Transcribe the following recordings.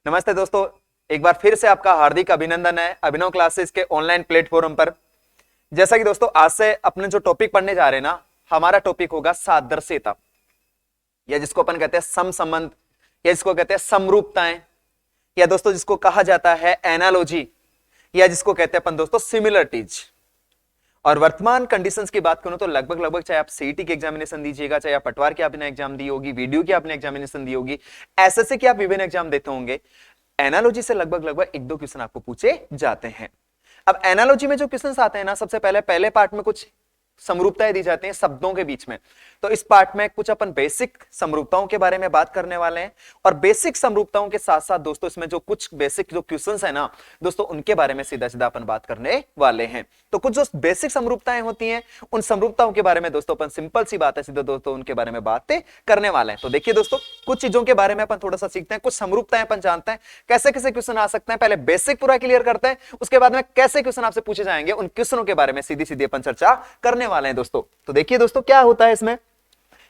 नमस्ते दोस्तों, एक बार फिर से आपका हार्दिक अभिनंदन है अभिनव क्लासेस के ऑनलाइन प्लेटफॉर्म पर। जैसा कि दोस्तों आज से अपने जो टॉपिक पढ़ने जा रहे हैं ना, हमारा टॉपिक होगा सादृश्यता, या जिसको अपन कहते हैं सम संबंध, या जिसको कहते हैं समरूपताएं, या दोस्तों जिसको कहा जाता है एनालॉजी, या जिसको कहते हैं अपन दोस्तों सिमिलरिटीज। और वर्तमान कंडीशंस की बात करूं तो लगभग लगभग चाहे आप सीईटी की एग्जामिनेशन दीजिएगा, चाहे आप पटवार की आपने एग्जाम दी होगी, वीडियो की आपने एग्जामिनेशन दी होगी, एसएससी की आप विभिन्न एग्जाम देते होंगे, एनालॉजी से लगभग लगभग एक दो क्वेश्चन आपको पूछे जाते हैं। अब एनालॉजी में जो क्वेश्चन आते हैं ना, सबसे पहले पार्ट में कुछ समरूपताएं दी जाती हैं शब्दों के बीच में। तो इस पार्ट में कुछ अपन बेसिक समरूपताओं के बारे में बात करने वाले हैं, और बेसिक समरूपताओं के साथ साथ दोस्तों इसमें जो कुछ बेसिक जो क्वेश्चंस है ना दोस्तों, उनके बारे में सीधा सीधा अपन बात करने वाले हैं। तो कुछ जो बेसिक समरूपताएं होती हैं, उन समरूपताओं के बारे में दोस्तों अपन सिंपल सी बात है सीधा दोस्तों उनके बारे में बातें करने वाले हैं। तो देखिए दोस्तों, कुछ चीजों के बारे में अपन थोड़ा सा सीखते हैं, कुछ समरूपताएं अपन जानते हैं, कैसे कैसे क्वेश्चन आ सकते हैं। पहले बेसिक पूरा क्लियर करते हैं, उसके बाद में कैसे क्वेश्चन आपसे पूछे जाएंगे, उन क्वेश्चनों के बारे में सीधी सीधी अपन चर्चा करने वाले हैं दोस्तों। तो देखिए दोस्तों क्या होता है इसमें,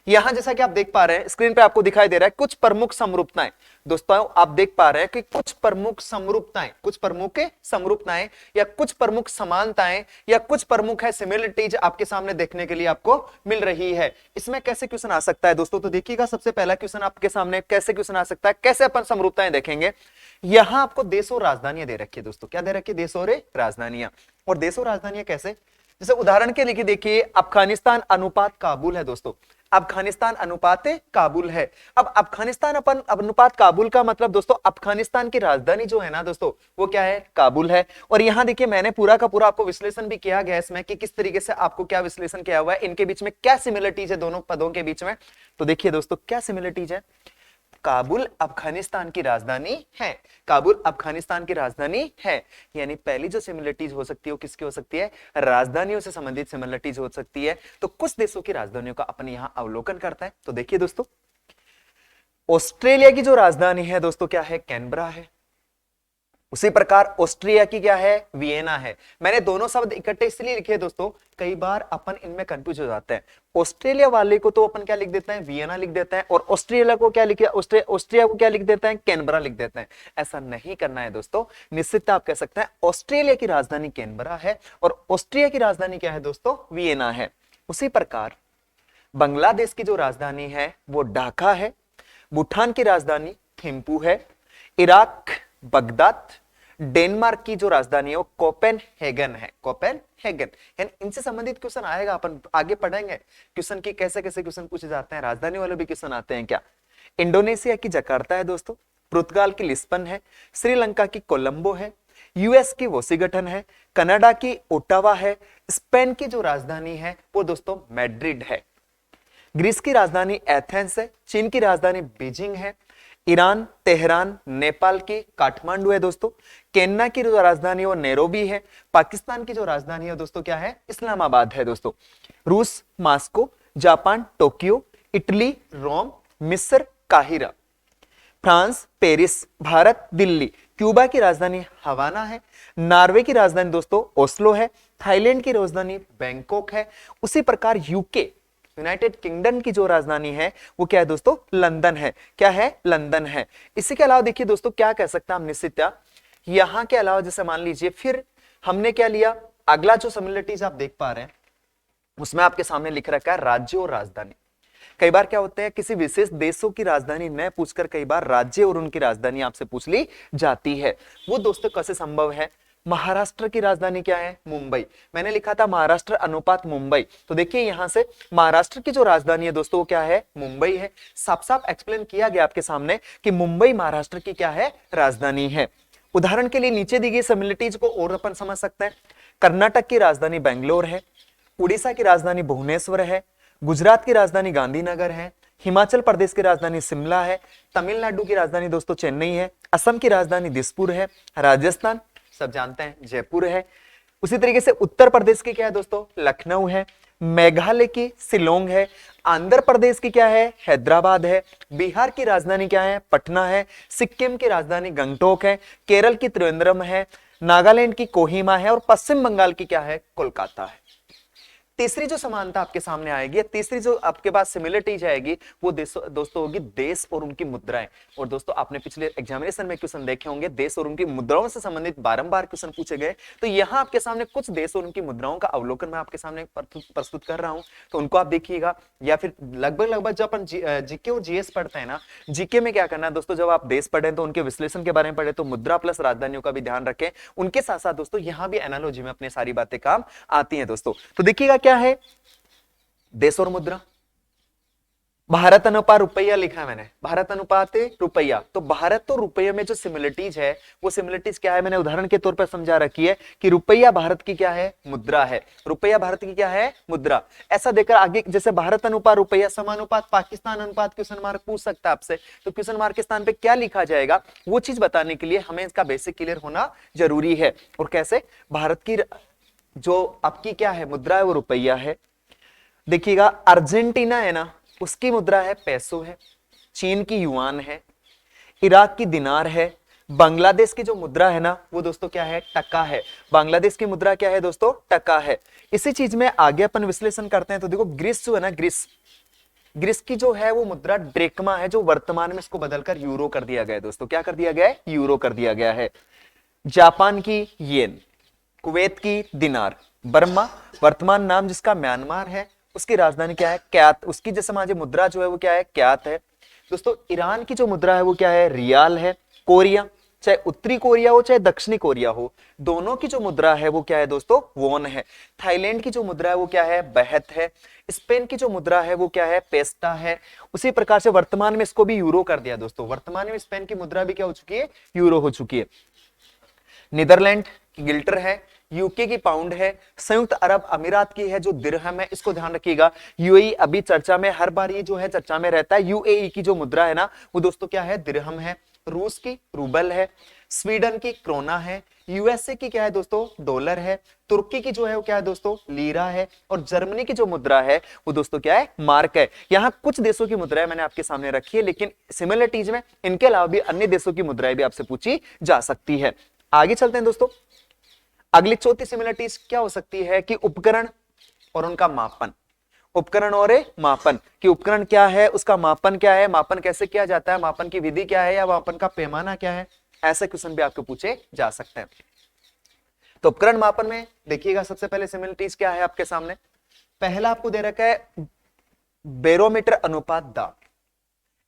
यहां जैसा कि आप देख पा रहे हैं स्क्रीन पे आपको दिखाई दे रहा है कुछ प्रमुख समरूपताएं। दोस्तों आप देख पा रहे हैं कि कुछ प्रमुख समरूपताएं, कुछ प्रमुख समरूपताएं या कुछ प्रमुख समानताएं या कुछ प्रमुख है सिमिलरिटीज आपके सामने देखने के लिए आपको मिल रही है। इसमें कैसे क्वेश्चन आ सकता है दोस्तों, तो देखिएगा सबसे पहला क्वेश्चन आपके सामने कैसे क्वेश्चन आ सकता है, कैसे अपन समरूपताएं देखेंगे। यहां आपको देश और राजधानियां दे रखी है दोस्तों, क्या दे रखी है, देश और राजधानियां। और देश और राजधानियां कैसे, जैसे उदाहरण के लिए देखिए अफगानिस्तान अनुपात काबुल है दोस्तों, अफगानिस्तान अनुपात काबुल है। अब अफगानिस्तान अपन अनुपात काबुल का मतलब दोस्तों अफगानिस्तान की राजधानी जो है ना दोस्तों वो क्या है, काबुल है। और यहां देखिए मैंने पूरा का पूरा आपको विश्लेषण भी किया गया इसमें कि किस तरीके से आपको क्या विश्लेषण किया हुआ है, इनके बीच में क्या सिमिलरिटीज है दोनों पदों के बीच में। तो देखिए दोस्तों क्या सिमिलरिटीज है, काबुल अफगानिस्तान की राजधानी है, काबुल अफगानिस्तान की राजधानी है। यानी पहली जो सिमिलरिटीज हो सकती है वो किसकी हो सकती है, राजधानियों से संबंधित सिमिलरिटीज हो सकती है। तो कुछ देशों की राजधानियों का अपन यहां अवलोकन करता है। तो देखिए दोस्तों, ऑस्ट्रेलिया की जो राजधानी है दोस्तों क्या है, कैनबरा है। उसी प्रकार ऑस्ट्रिया की क्या है, वियना है। मैंने दोनों शब्द इकट्ठे इसलिए लिखे दोस्तों, कई बार अपन इनमें कंफ्यूज हो जाते हैं। ऑस्ट्रेलिया वाले को तो अपन क्या लिख देते हैं, वियना लिख देते हैं, और ऑस्ट्रेलिया को क्या लिखे, ऑस्ट्रिया को क्या लिख देते हैं, कैनबरा लिख देते हैं। ऐसा नहीं करना है दोस्तों, निश्चित आप कह सकते हैं ऑस्ट्रेलिया की राजधानी कैनबरा है और ऑस्ट्रिया की राजधानी क्या है दोस्तों, वियना है। उसी प्रकार बांग्लादेश की जो राजधानी है वो ढाका है, भूटान की राजधानी थिम्पू है, इराक बगदाद, डेनमार्क की जो राजधानी है वो कोपेनहेगन है, कोपेनहेगन। यानी इनसे संबंधित क्वेश्चन आएगा, अपन आगे पढ़ेंगे क्वेश्चन की कैसे कैसे क्वेश्चन पूछे जाते हैं, राजधानी वाले भी क्वेश्चन आते हैं क्या। इंडोनेशिया की जकार्ता है दोस्तों, पुर्तगाल की लिस्बन है, श्रीलंका की कोलंबो है, यूएस की वॉशिंगटन है, कनाडा की ओटावा है, स्पेन की जो राजधानी है वो दोस्तों मैड्रिड है, ग्रीस की राजधानी एथेंस है, चीन की राजधानी बीजिंग है, ईरान तेहरान, नेपाल की काठमांडू है दोस्तों, केन्या की जो राजधानी है वो नैरोबी है, पाकिस्तान की जो राजधानी है दोस्तों क्या है, इस्लामाबाद है दोस्तों, रूस मास्को, जापान टोक्यो, इटली रोम, मिस्र Cairo, France Paris, Bharat Delhi, Cuba की राजधानी हवाना है, नॉर्वे की राजधानी दोस्तों ओस्लो है, थाईलैंड की राजधानी बैंकॉक है। उसी प्रकार यूके यूनाइटेड किंगडम की जो राजधानी है वो क्या है दोस्तों, लंदन है। क्या है, लंदन है। इसी के अलावा देखिए दोस्तों क्या कह सकते हैं हम निश्चितया, यहां के अलावा जैसे मान लीजिए फिर हमने क्या लिया, अगला जो सिमिलरिटीज आप देख पा रहे हैं उसमें आपके सामने लिख रखा है राज्य और राजधानी। कई बार क्या होते हैं, किसी विशेष देशों की राजधानी न पूछकर कई बार राज्य और उनकी राजधानी आपसे पूछ ली जाती है। वो दोस्तों कैसे संभव है, महाराष्ट्र की राजधानी क्या है, मुंबई। मैंने लिखा था महाराष्ट्र अनुपात मुंबई, तो देखिए यहां से महाराष्ट्र की जो राजधानी है दोस्तों वो क्या है, मुंबई है। साफ साफ एक्सप्लेन किया गया आपके सामने कि मुंबई महाराष्ट्र की क्या है, राजधानी है। उदाहरण के लिए नीचे दी गई सिमिलरिटीज को और अपन समझ सकते हैं। कर्नाटक की राजधानी बेंगलोर है, उड़ीसा की राजधानी भुवनेश्वर है, गुजरात की राजधानी गांधीनगर है, हिमाचल प्रदेश की राजधानी शिमला है, तमिलनाडु की राजधानी दोस्तों चेन्नई है, असम की राजधानी दिसपुर है, राजस्थान सब जानते हैं जयपुर है। उसी तरीके से उत्तर प्रदेश की क्या है दोस्तों, लखनऊ है, मेघालय की शिलोंग है, आंध्र प्रदेश की क्या है, हैदराबाद है, बिहार की राजधानी क्या है, पटना है, सिक्किम की राजधानी गंगटोक है, केरल की त्रिवेंद्रम है, नागालैंड की कोहिमा है और पश्चिम बंगाल की क्या है, कोलकाता है। तीसरी जो समानता आपके सामने आएगी, तीसरी जो आपके पास सिमिलरिटीज आएगी, वो दोस्तों होगी देश और उनकी मुद्राएं। और दोस्तों आपने पिछले एग्जामिनेशन में क्वेश्चन देखे होंगे, देश और उनकी मुद्राओं से संबंधित बारंबार क्वेश्चन पूछे गए। तो यहाँ आपके सामने कुछ देश और उनकी मुद्राओं का अवलोकन मैं आपके सामने प्रस्तुत कर रहा हूं, तो उनको आप देखिएगा। या फिर लगभग जब अपन जीके और जीएस पढ़ते हैं ना, जीके में क्या करना है दोस्तों, जब आप देश पढ़े तो उनके विश्लेषण के बारे में पढ़े, तो मुद्रा प्लस राजधानियों का भी ध्यान रखें। उनके साथ साथ दोस्तों यहाँ भी एनालॉजी में अपनी सारी बातें काम आती हैं दोस्तों। तो देखिएगा क्या है, देश और मुद्रा, भारत अनुपात रुपया लिखा है मैंने, भारत अनुपात रुपया। तो भारत तो रुपये में जो सिमिलरिटीज है, वो सिमिलरिटीज क्या है, मैंने उदाहरण के तौर पर समझा रखी है कि रुपया भारत की क्या है, मुद्रा है। रुपया भारत की क्या है, मुद्रा। ऐसा देखकर आगे जैसे भारत अनुपात रुपया समानुपात पाकिस्तान अनुपात, क्वेश्चन मार्क पूछ सकता है आपसे, तो क्वेश्चन मार्क के स्थान पे क्या लिखा जाएगा, वो चीज बताने के लिए हमें इसका बेसिक क्लियर होना जरूरी है। और कैसे, भारत की जो आपकी क्या है मुद्रा है, वो रुपया है। देखिएगा अर्जेंटीना है ना, उसकी मुद्रा है पैसो है, चीन की युआन है, इराक की दिनार है, बांग्लादेश की जो मुद्रा है ना, वो दोस्तों क्या है, टका है। बांग्लादेश की मुद्रा क्या है दोस्तों, टका है। इसी चीज में आगे अपन विश्लेषण करते हैं, तो देखो ग्रीस जो है ना, ग्रीस की जो है वो मुद्रा ड्रेकमा है, जो वर्तमान में इसको बदलकर यूरो कर दिया गया है दोस्तों। क्या कर दिया गया है, यूरो कर दिया गया है। जापान की येन, कुवैत की दिनार, बर्मा वर्तमान नाम जिसका म्यांमार है, उसकी राजधानी क्या है, क्यात। उसकी जो सामाजिक मुद्रा जो है वो क्या है, क्यात है दोस्तों। ईरान की जो मुद्रा है वो क्या है, रियाल है। कोरिया, चाहे उत्तरी कोरिया हो चाहे दक्षिणी कोरिया हो, दोनों की जो मुद्रा है वो क्या है दोस्तों, वोन है। थाईलैंड की जो मुद्रा है वो क्या है, बहत है। स्पेन की जो मुद्रा है वो क्या है, पेस्टा है। उसी प्रकार से वर्तमान में इसको भी यूरो कर दिया दोस्तों। वर्तमान में स्पेन की मुद्रा भी क्या हो चुकी है, यूरो हो चुकी है। नीदरलैंड की गिल्टर है, यूके की पाउंड है, संयुक्त अरब अमीरात की है जो दिरहम है, इसको ध्यान रखिएगा। यूएई अभी चर्चा में, हर बार ये जो है चर्चा में रहता है। यूएई की जो मुद्रा है ना, वो दोस्तों क्या है, दिरहम है। रूस की रूबल है, स्वीडन की क्रोना है, यूएसए की क्या है दोस्तों, डॉलर है। तुर्की की जो है वो क्या है दोस्तों, लीरा है। और जर्मनी की जो मुद्रा है वो दोस्तों क्या है, मार्क है। यहाँ कुछ देशों की मुद्राएं मैंने आपके सामने रखी है, लेकिन सिमिलरिटीज में इनके अलावा भी अन्य देशों की मुद्राएं भी आपसे पूछी जा सकती है। आगे चलते हैं दोस्तों। अगली चौथी सिमिलरिटीज क्या हो सकती है कि उपकरण और उनका मापन। उपकरण और मापन, कि उपकरण क्या है, उसका मापन क्या है, मापन कैसे किया जाता है, मापन की विधि क्या है, या मापन का पैमाना क्या है। ऐसे क्वेश्चन भी आपको पूछे जा सकते हैं। तो उपकरण मापन में देखिएगा सबसे पहले सिमिलरिटीज क्या है आपके सामने। पहला आपको दे रखा है बैरोमीटर अनुपात दाब।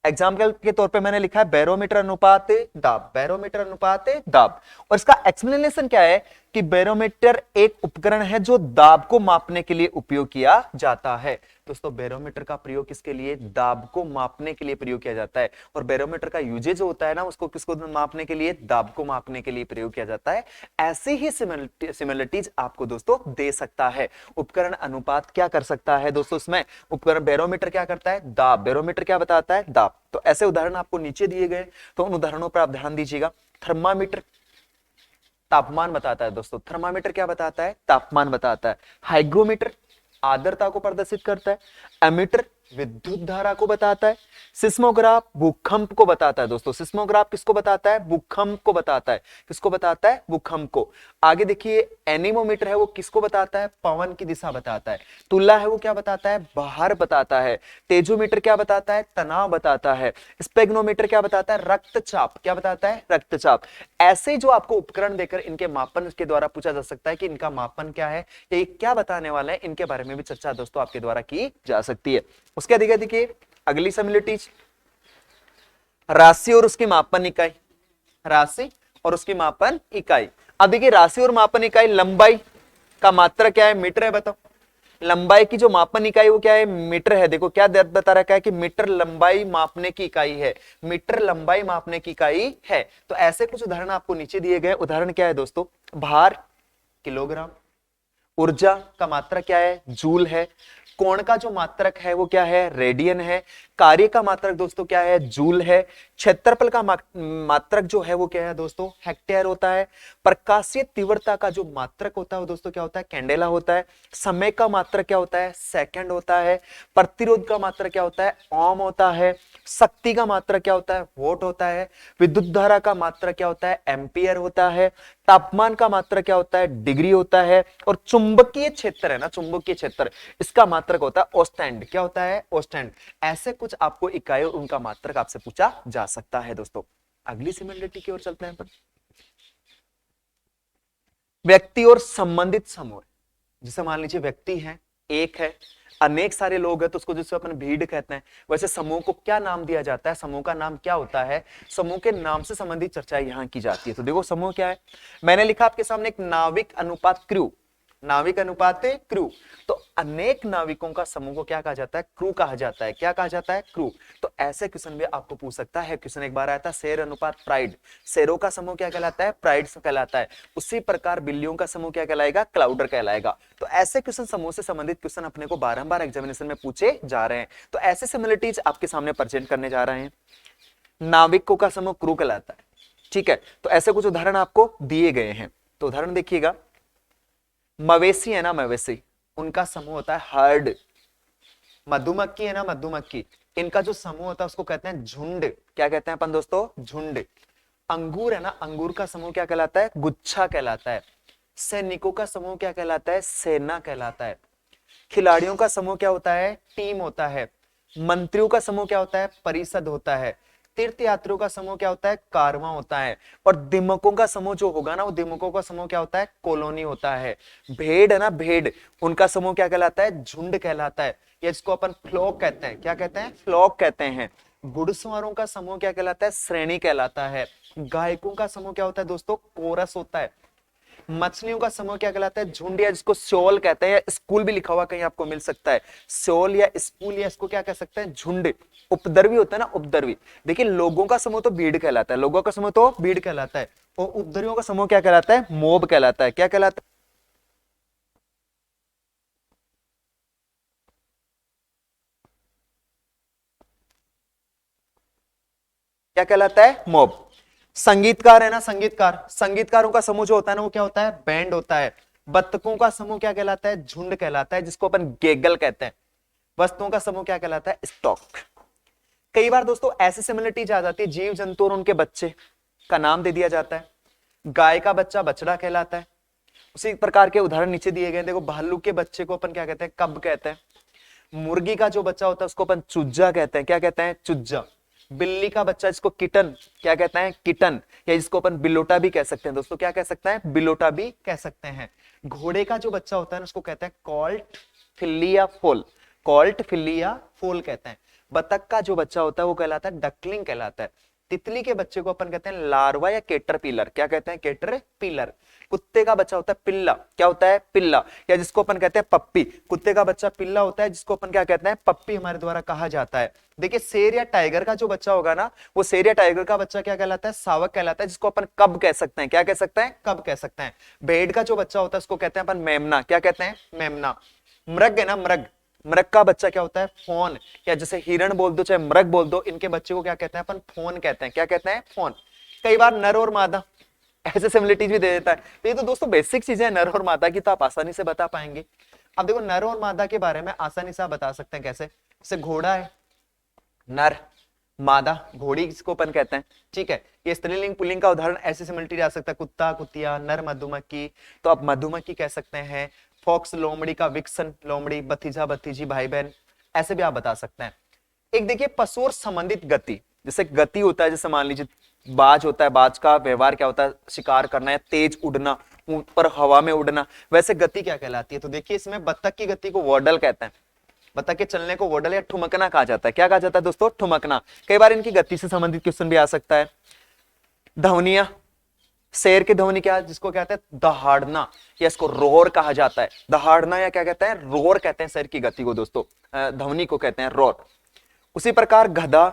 एग्जाम्पल के तौर पे मैंने लिखा है बैरोमीटर अनुपात दाब, बैरोमीटर अनुपात दाब। और इसका एक्सप्लेनेशन क्या है कि बैरोमीटर एक उपकरण है जो दाब को मापने के लिए उपयोग किया जाता है। दोस्तों बैरोमीटर का प्रयोग किसके लिए, दाब को मापने के लिए प्रयोग किया जाता है। और बैरोमीटर का यूजेज होता है ना, उसको किसको मापने के लिए, दाब को मापने के लिए प्रयोग किया जाता है। ऐसे ही सिमिलरिटीज आपको दोस्तों दे सकता है। उपकरण अनुपात क्या कर सकता है दोस्तों, इसमें उपकरण बैरोमीटर क्या करता है, दाब। बैरोमीटर क्या बताता है, दाब। तो ऐसे उदाहरण आपको नीचे दिए गए, तो उन उदाहरणों पर आप ध्यान दीजिएगा। थर्मामीटर तापमान बताता है दोस्तों, थर्मामीटर क्या बताता है, तापमान बताता है। हाइग्रोमीटर आर्द्रता को प्रदर्शित करता है। एमीटर विद्युत धारा को बताता है। सिस्मोग्राफ भूकंप को बताता है दोस्तों। सिस्मोग्राफ किसको बताता है, भूकंप को बताता है। किसको बताता है, भूकंप को। आगे देखिए एनीमोमीटर है, वो किसको बताता है, पवन की दिशा बताता है। तुला है वो क्या बताता है, बाहर बताता है। तेजोमीटर क्या बताता है, तनाव बताता है। स्पेग्नोमीटर क्या बताता है, रक्तचाप। क्या बताता है, रक्तचाप। ऐसे जो आपको उपकरण देकर इनके मापन के द्वारा पूछा जा सकता है कि इनका मापन क्या है, ये क्या बताने वाला है, इनके बारे में भी चर्चा दोस्तों आपके द्वारा की जा सकती है। उसके आगे देखिए अगली सिमिलरिटीज, राशि और उसकी मापन इकाई। राशि और उसकी मापन इकाई। अब देखिए राशि और मापन इकाई, लंबाई का मात्रा क्या है, मीटर है, बताओ। लंबाई की जो मापन इकाई वो क्या है, मीटर है। देखो क्या बता रखा है कि मीटर लंबाई मापने की इकाई है। मीटर लंबाई मापने की इकाई है। तो ऐसे कुछ उदाहरण आपको नीचे दिए गए। उदाहरण क्या है दोस्तों, भार किलोग्राम। ऊर्जा का मात्रक क्या है, जूल है। कोण का जो मात्रक है वो क्या है, रेडियन है। कार्य का मात्रक दोस्तों क्या है, जूल है। क्षेत्रफल का मात्रक जो है वो क्या है दोस्तों, हेक्टेयर होता है। प्रकाशीय तीव्रता का जो मात्रक होता है वो दोस्तों क्या होता है, कैंडेला होता है। समय का मात्रक क्या होता है, सेकंड होता है। प्रतिरोध का मात्रक क्या होता है, ओम होता है। शक्ति का मात्रक क्या होता है, वोट होता है। विद्युत धारा का मात्रक क्या होता है, एम्पियर होता है। तापमान का मात्रक क्या होता है, डिग्री होता है। और चुंबकीय क्षेत्र है ना, चुंबकीय क्षेत्र, इसका मात्रक होता है ओस्टेंड। क्या होता है, ओस्टेंड। ऐसे कुछ आपको इकाई और उनका मात्रक आपसे पूछा जा सकता है दोस्तों। अगली सिमिलरिटी की ओर चलते हैं अपन। व्यक्ति और संबंधित समूह, जैसे मान लीजिए व्यक्ति है, एक है, अनेक सारे लोग हैं, तो उसको जिसको अपन भीड़ कहते हैं। वैसे समूह को क्या नाम दिया जाता है, समूह का नाम क्या होता है, समूह के नाम से संबंधित चर्चा यहां की जाती है। तो देखो समूह क्या है, मैंने लिखा आपके सामने एक नाविक अनुपात क्रू, नाविक अनुपात क्रू। तो अनेक नाविकों का समूह को क्या कहा जाता है, क्रू कहा जाता है। क्या कहा जाता है, क्रू। तो ऐसे क्वेश्चन भी आपको पूछ सकता है। क्वेश्चन एक बार आया था, शेर अनुपात प्राइड, शेरों का समूह क्या कहलाता है, प्राइड कहलाता है। उसी प्रकार बिल्लियों का समूह क्या कहलाएगा, क्लाउडर कहलाएगा। तो ऐसे क्वेश्चन, समूह से संबंधित क्वेश्चन अपने को बारंबार एग्जामिनेशन में पूछे जा रहे हैं। तो ऐसे सिमिलरिटीज आपके सामने प्रेजेंट करने जा रहे हैं। नाविकों का समूह क्रू कहलाता है, ठीक है। तो ऐसे कुछ उदाहरण आपको दिए गए हैं। तो उदाहरण देखिएगा, मवेशी है ना, मवेशी, उनका समूह होता है हर्ड। मधुमक्खी है ना, मधुमक्खी, इनका जो समूह होता है उसको कहते हैं झुंड। क्या कहते हैं अपन दोस्तों, झुंड। अंगूर है ना, अंगूर का समूह क्या कहलाता है, गुच्छा कहलाता है। सैनिकों का समूह क्या कहलाता है, सेना कहलाता है। खिलाड़ियों का समूह क्या होता है, टीम होता है। मंत्रियों का समूह क्या होता है, परिषद होता है। तीर्थ यात्रियों का समूह क्या होता है, कारवां होता है। और दिमकों का समूह जो होगा ना, वो दिमकों का समूह क्या होता है, कॉलोनी होता है। भेड़ है ना, भेड़, उनका समूह क्या कहलाता है, झुंड कहलाता है। या जिसको अपन फ्लॉक कहते हैं, क्या कहते हैं, फ्लॉक कहते हैं। घुड़सवारों का समूह क्या कहलाता है, श्रेणी कहलाता है। गायकों का समूह क्या होता है दोस्तों, कोरस होता है। मछलियों का समूह क्या कहलाता है, झुंड, या जिसको शोल कहते हैं, या स्कूल भी लिखा हुआ कहीं आपको मिल सकता है। शोल या स्कूल, या इसको क्या कह सकते हैं, झुंड। उपद्रवी होता है ना, उपद्रवी। देखिए लोगों का समूह तो भीड़ कहलाता है, लोगों का समूह तो भीड़ कहलाता है। और उपद्रवियों का समूह क्या कहलाता है, मोब कहलाता है। क्या कहलाता है, क्या कहलाता है, मोब। संगीतकार है ना, संगीतकार, संगीतकारों का समूह जो होता है ना, वो क्या होता है, बैंड होता है। बत्तखों का समूह क्या कहलाता है, झुंड कहलाता है, जिसको अपन गेगल कहते हैं। वस्तुओं का समूह क्या कहलाता है, स्टॉक। कई बार दोस्तों ऐसी सिमिलरिटीज आ जाती है, जीव जंतु और उनके बच्चे का नाम दे दिया जाता है। गाय का बच्चा बछड़ा कहलाता है। उसी प्रकार के उदाहरण नीचे दिए गए। देखो भालू के बच्चे को अपन क्या कहते हैं, कब कहते हैं। मुर्गी का जो बच्चा होता है उसको अपन चुज्जा कहते हैं। क्या कहते हैं, चुज्जा। बिल्ली का बच्चा जिसको किटन, क्या कहते हैं, किटन। या जिसको अपन बिलोटा भी कह सकते हैं दोस्तों, क्या कह सकते हैं, बिलोटा भी कह सकते हैं। घोड़े का जो बच्चा होता है उसको कहते हैं कॉल्ट, फिल्ली या फोल, कॉल्ट, फिल्ली या फोल कहते हैं। बतख का जो बच्चा होता है वो कहलाता है डकलिंग कहलाता है। तितली के बच्चे को अपन कहते हैं लार्वा या केटरपिलर। क्या कहते हैं, केटरपिलर। कुत्ते का बच्चा होता है पिल्ला। क्या होता है, पिल्ला, या जिसको अपन कहते हैं पप्पी। कुत्ते का बच्चा पिल्ला होता है, जिसको अपन क्या कहते हैं, पप्पी हमारे द्वारा कहा जाता है। देखिए शेर या टाइगर का जो बच्चा होगा ना, वो शेर या टाइगर का बच्चा क्या कहलाता है, शावक कहलाता है, जिसको अपन कब कह सकते हैं। क्या कह सकते हैं, कब कह सकते हैं। भेड़ का जो बच्चा होता है उसको कहते हैं अपन मेमना। क्या कहते हैं, मेमना। मृग है ना, मृग, मृग का बच्चा क्या होता है, फोन। या जैसे हिरण बोल दो चाहे मृग बोल दो, इनके बच्चे को क्या कहते हैं अपन, फोन कहते हैं। क्या कहते हैं, फोन। कई बार नर और मादा ऐसे सिमिलरिटीज भी दे देता है। तो ये तो दोस्तों बेसिक चीजें हैं नर और मादा की, तो आप आसानी से बता पाएंगे। अब देखो नर और मादा के बारे में आसानी से आप बता सकते हैं कैसे। जैसे घोड़ा है, नर, मादा, घोड़ी जिसको अपन कहते हैं, ठीक है। ये स्त्रीलिंग पुल्लिंग का उदाहरण ऐसे सिमिलरिटी आ सकता है, कुत्ता, कुतिया, नर, मधुमक्खी, तो आप मधुमक्खी कह सकते हैं। फॉक्स, लोमड़ी का विक्सन, लोमड़ी, भतीजा, भतीजी, भाई बहन, ऐसे भी आप बता सकते हैं। एक देखिए पशु और संबंधित गति, जैसे गति होता है, जैसे मान लीजिए बाज होता है, बाज का व्यवहार क्या होता है, शिकार करना है, तेज उड़ना, ऊपर हवा में उड़ना। वैसे गति क्या कहलाती है, तो देखिए इसमें बत्तख की गति को वॉडल कहते हैं। बत्तख के चलने को वॉडल या ठुमकना कहा जाता है। क्या कहा जाता है दोस्तों, ठुमकना। कई बार इनकी गति से संबंधित क्वेश्चन भी आ सकता है। ध्वनिया, शेर की ध्वनि क्या, जिसको कहते हैं दहाड़ना, या इसको रोर कहा जाता है। दहाड़ना या क्या कहते हैं, रोर कहते हैं शेर की गति को दोस्तों, ध्वनि को कहते हैं रोर। उसी प्रकार गधा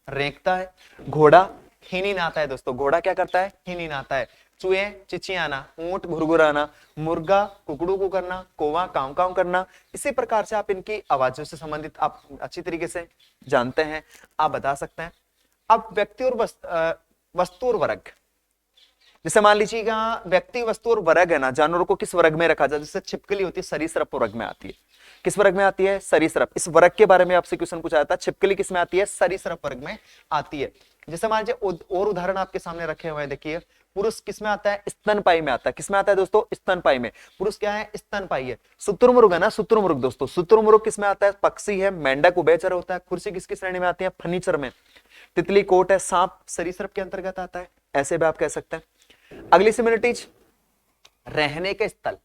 रेंकता है, घोड़ा हिनी नाता है दोस्तों। घोड़ा क्या करता है, हिनी नाता है। चूहे चिचियाना, ऊंट घुरघुराना, मुर्गा कुकड़ू को करना, कौवा काव काव करना। इसी प्रकार से आप इनकी आवाजों से संबंधित आप अच्छी तरीके से जानते हैं, आप बता सकते हैं। अब व्यक्ति और वस्तु और वर्ग, जैसे मान लीजिएगा व्यक्ति वस्तु और वर्ग है ना, जानवरों को किस वर्ग में रखा जाए, जैसे छिपकली होती है सरीसृप वर्ग में आती है। किस वर्ग में आती है? सरीसृप। इस वर्ग के बारे में आपसे क्वेश्चन पूछा जाता है, छिपकली किस में आती है? सरीसृप वर्ग में आती है। जैसे मान लीजिए और उदाहरण आपके सामने रखे हुए हैं, देखिए पुरुष किस में आता है? स्तनपाई में आता है। किस में आता है दोस्तों? स्तनपाई में। पुरुष क्या है? स्तनपाई है। शुतुरमुर्ग है ना, शुतुरमुर्ग दोस्तों, शुतुरमुर्ग किस में आता है? पक्षी है। मेंढक उभयचर होता है। कुर्सी किसकी श्रेणी में आती है? फर्नीचर में। तितली कोट है। सांप सरीसृप के अंतर्गत आता है। ऐसे भी आप कह सकते हैं। अगली सिमिलरिटीज, रहने के स्थल,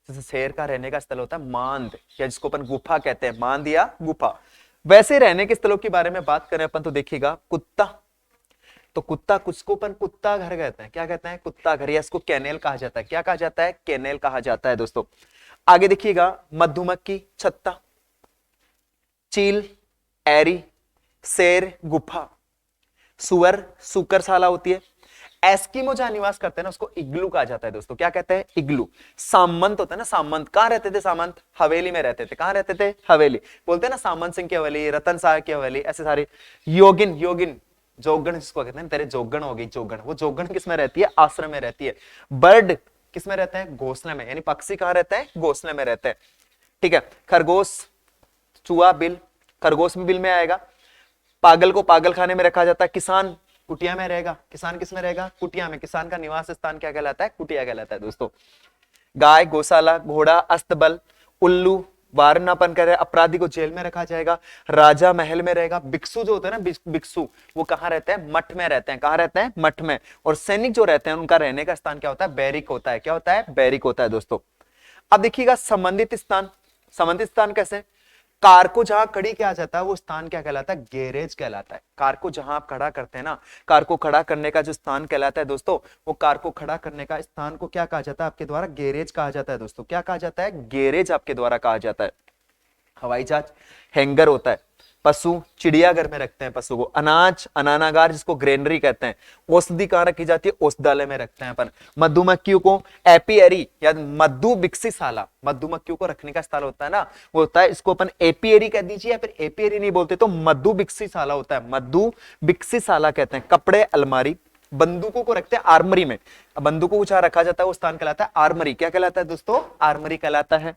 जैसे शेर का रहने का स्थल होता है मांद, या जिसको अपन गुफा कहते हैं, मांद या गुफा। वैसे रहने के स्थलों के बारे में बात करें अपन तो देखिएगा कुत्ता, तो कुत्ता किसको अपन कुत्ता घर कहते हैं? क्या कहते हैं? कुत्ता घर, या इसको कैनेल कहा जाता है। क्या कहा जाता है? कैनेल कहा जाता है दोस्तों। आगे देखिएगा मधुमक्खी छत्ता, चील एरी, शेर गुफा, सुअर सुकरशाला होती है। एस्किमो जहां निवास करते हैं ना, उसको इग्लू कहा जाता है दोस्तों। क्या कहते हैं? इग्लू। सामंत होता है ना, सामंत कहां रहते थे? सामंत हवेली में रहते थे। कहां रहते थे? हवेली। बोलते हैं ना सामंत सिंह की हवेली, रतन शाह की हवेली, ऐसे सारे। योगिन, योगिन जोगण जिसको कहते हैं, तेरे जोगण हो गई जोगण, वो जोगण किस में रहती है? आश्रम में रहती है। बर्ड किस में रहता है? घोंसले में, यानी पक्षी कहां रहते हैं? घोंसले में रहते हैं। ठीक है। खरगोश चूहा बिल, खरगोश भी बिल में आएगा। पागल को पागल खाने में रखा जाता है। किसान कुटिया में रहेगा। किसान किस में रहेगा? कुटिया में। किसान का निवास स्थान क्या कहलाता है? कुटिया कहलाता है दोस्तों। गाय गौशाला, घोड़ा अस्तबल, उल्लू वारनापन करे, अपराधी को जेल में रखा जाएगा। राजा महल में रहेगा। भिक्षु जो होते हैं ना, भिक्षु वो कहां रहते हैं? मठ में रहते हैं। कहां रहते हैं? मठ में। और सैनिक जो रहते हैं उनका रहने का स्थान क्या होता है? बैरिक होता है। क्या होता है? बैरिक होता है दोस्तों। अब देखिएगा संबंधित स्थान, संबंधित स्थान कैसे? कार को जहां खड़ी किया जाता है वो स्थान क्या कहलाता है? गैरेज कहलाता है। कार को जहां आप खड़ा करते हैं ना, कार को खड़ा करने का जो स्थान कहलाता है दोस्तों, वो कार को खड़ा करने का स्थान को क्या कहा जाता है आपके द्वारा? गैरेज कहा जाता है दोस्तों। क्या कहा जाता है? गैरेज आपके द्वारा कहा जाता है। हवाई जहाज हैंगर होता है। पशु चिड़ियाघर में रखते हैं पशु को। अनाज अनानागार जिसको ग्रेनरी कहते हैं। औषधि कहां रखी जाती है? औषधालय में रखते हैं अपन। मधुमक्खियों को एपियरी या मधु विकसितशाला, मधुमक्खियों को रखने का स्थल होता है ना, वो होता है, इसको अपन एपियरी कह दीजिए, या फिर एपियरी नहीं बोलते तो मधु विकसितशाला होता है। मधु विकसितशाला कहते हैं। कपड़े अलमारी, बंदूकों को रखते हैं आर्मरी में। बंदूकों को जहां रखा जाता है वो स्थान कहलाता है आर्मरी। क्या कहलाता है दोस्तों? आर्मरी कहलाता है।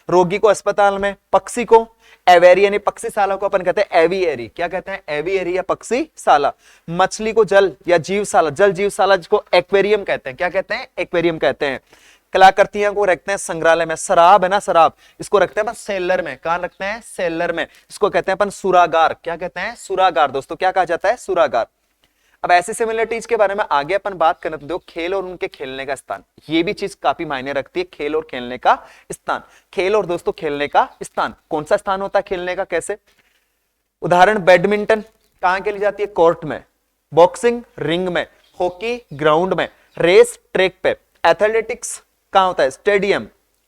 रोगी को अस्पताल में, पक्षी को एवेरी यानी पक्षीशाला को अपन कहते हैं एवियरी। क्या कहते हैं? एवियरी या पक्षीशाला। मछली को जल या जीवशाला, जल जीवशाला जिसको एक्वेरियम कहते हैं। क्या कहते हैं? एक्वेरियम कहते हैं। कलाकृतियों को रखते हैं संग्रहालय में। शराब है ना, शराब, इसको रखते हैं अपन सेलर में। कहां रखते हैं? सेलर में। इसको कहते हैं अपन सुरागार। क्या कहते हैं? सुरागार दोस्तों। क्या कहा जाता है? सुरागार। अब ऐसे सिमिलरिटीज के बारे में आगे अपन बात करें तो देखो, खेल और उनके खेलने का स्थान, ये भी चीज काफी मायने रखती है। खेल और खेलने का स्थान, खेल और दोस्तों खेलने का स्थान, कौन सा स्थान होता है खेलने का? कैसे? उदाहरण, बैडमिंटन कहां खेली जाती है? कोर्ट में। बॉक्सिंग रिंग में। हॉकी ग्राउंड में। रेस ट्रैक पे। एथलेटिक्स कहां होता है? स्टेडियम।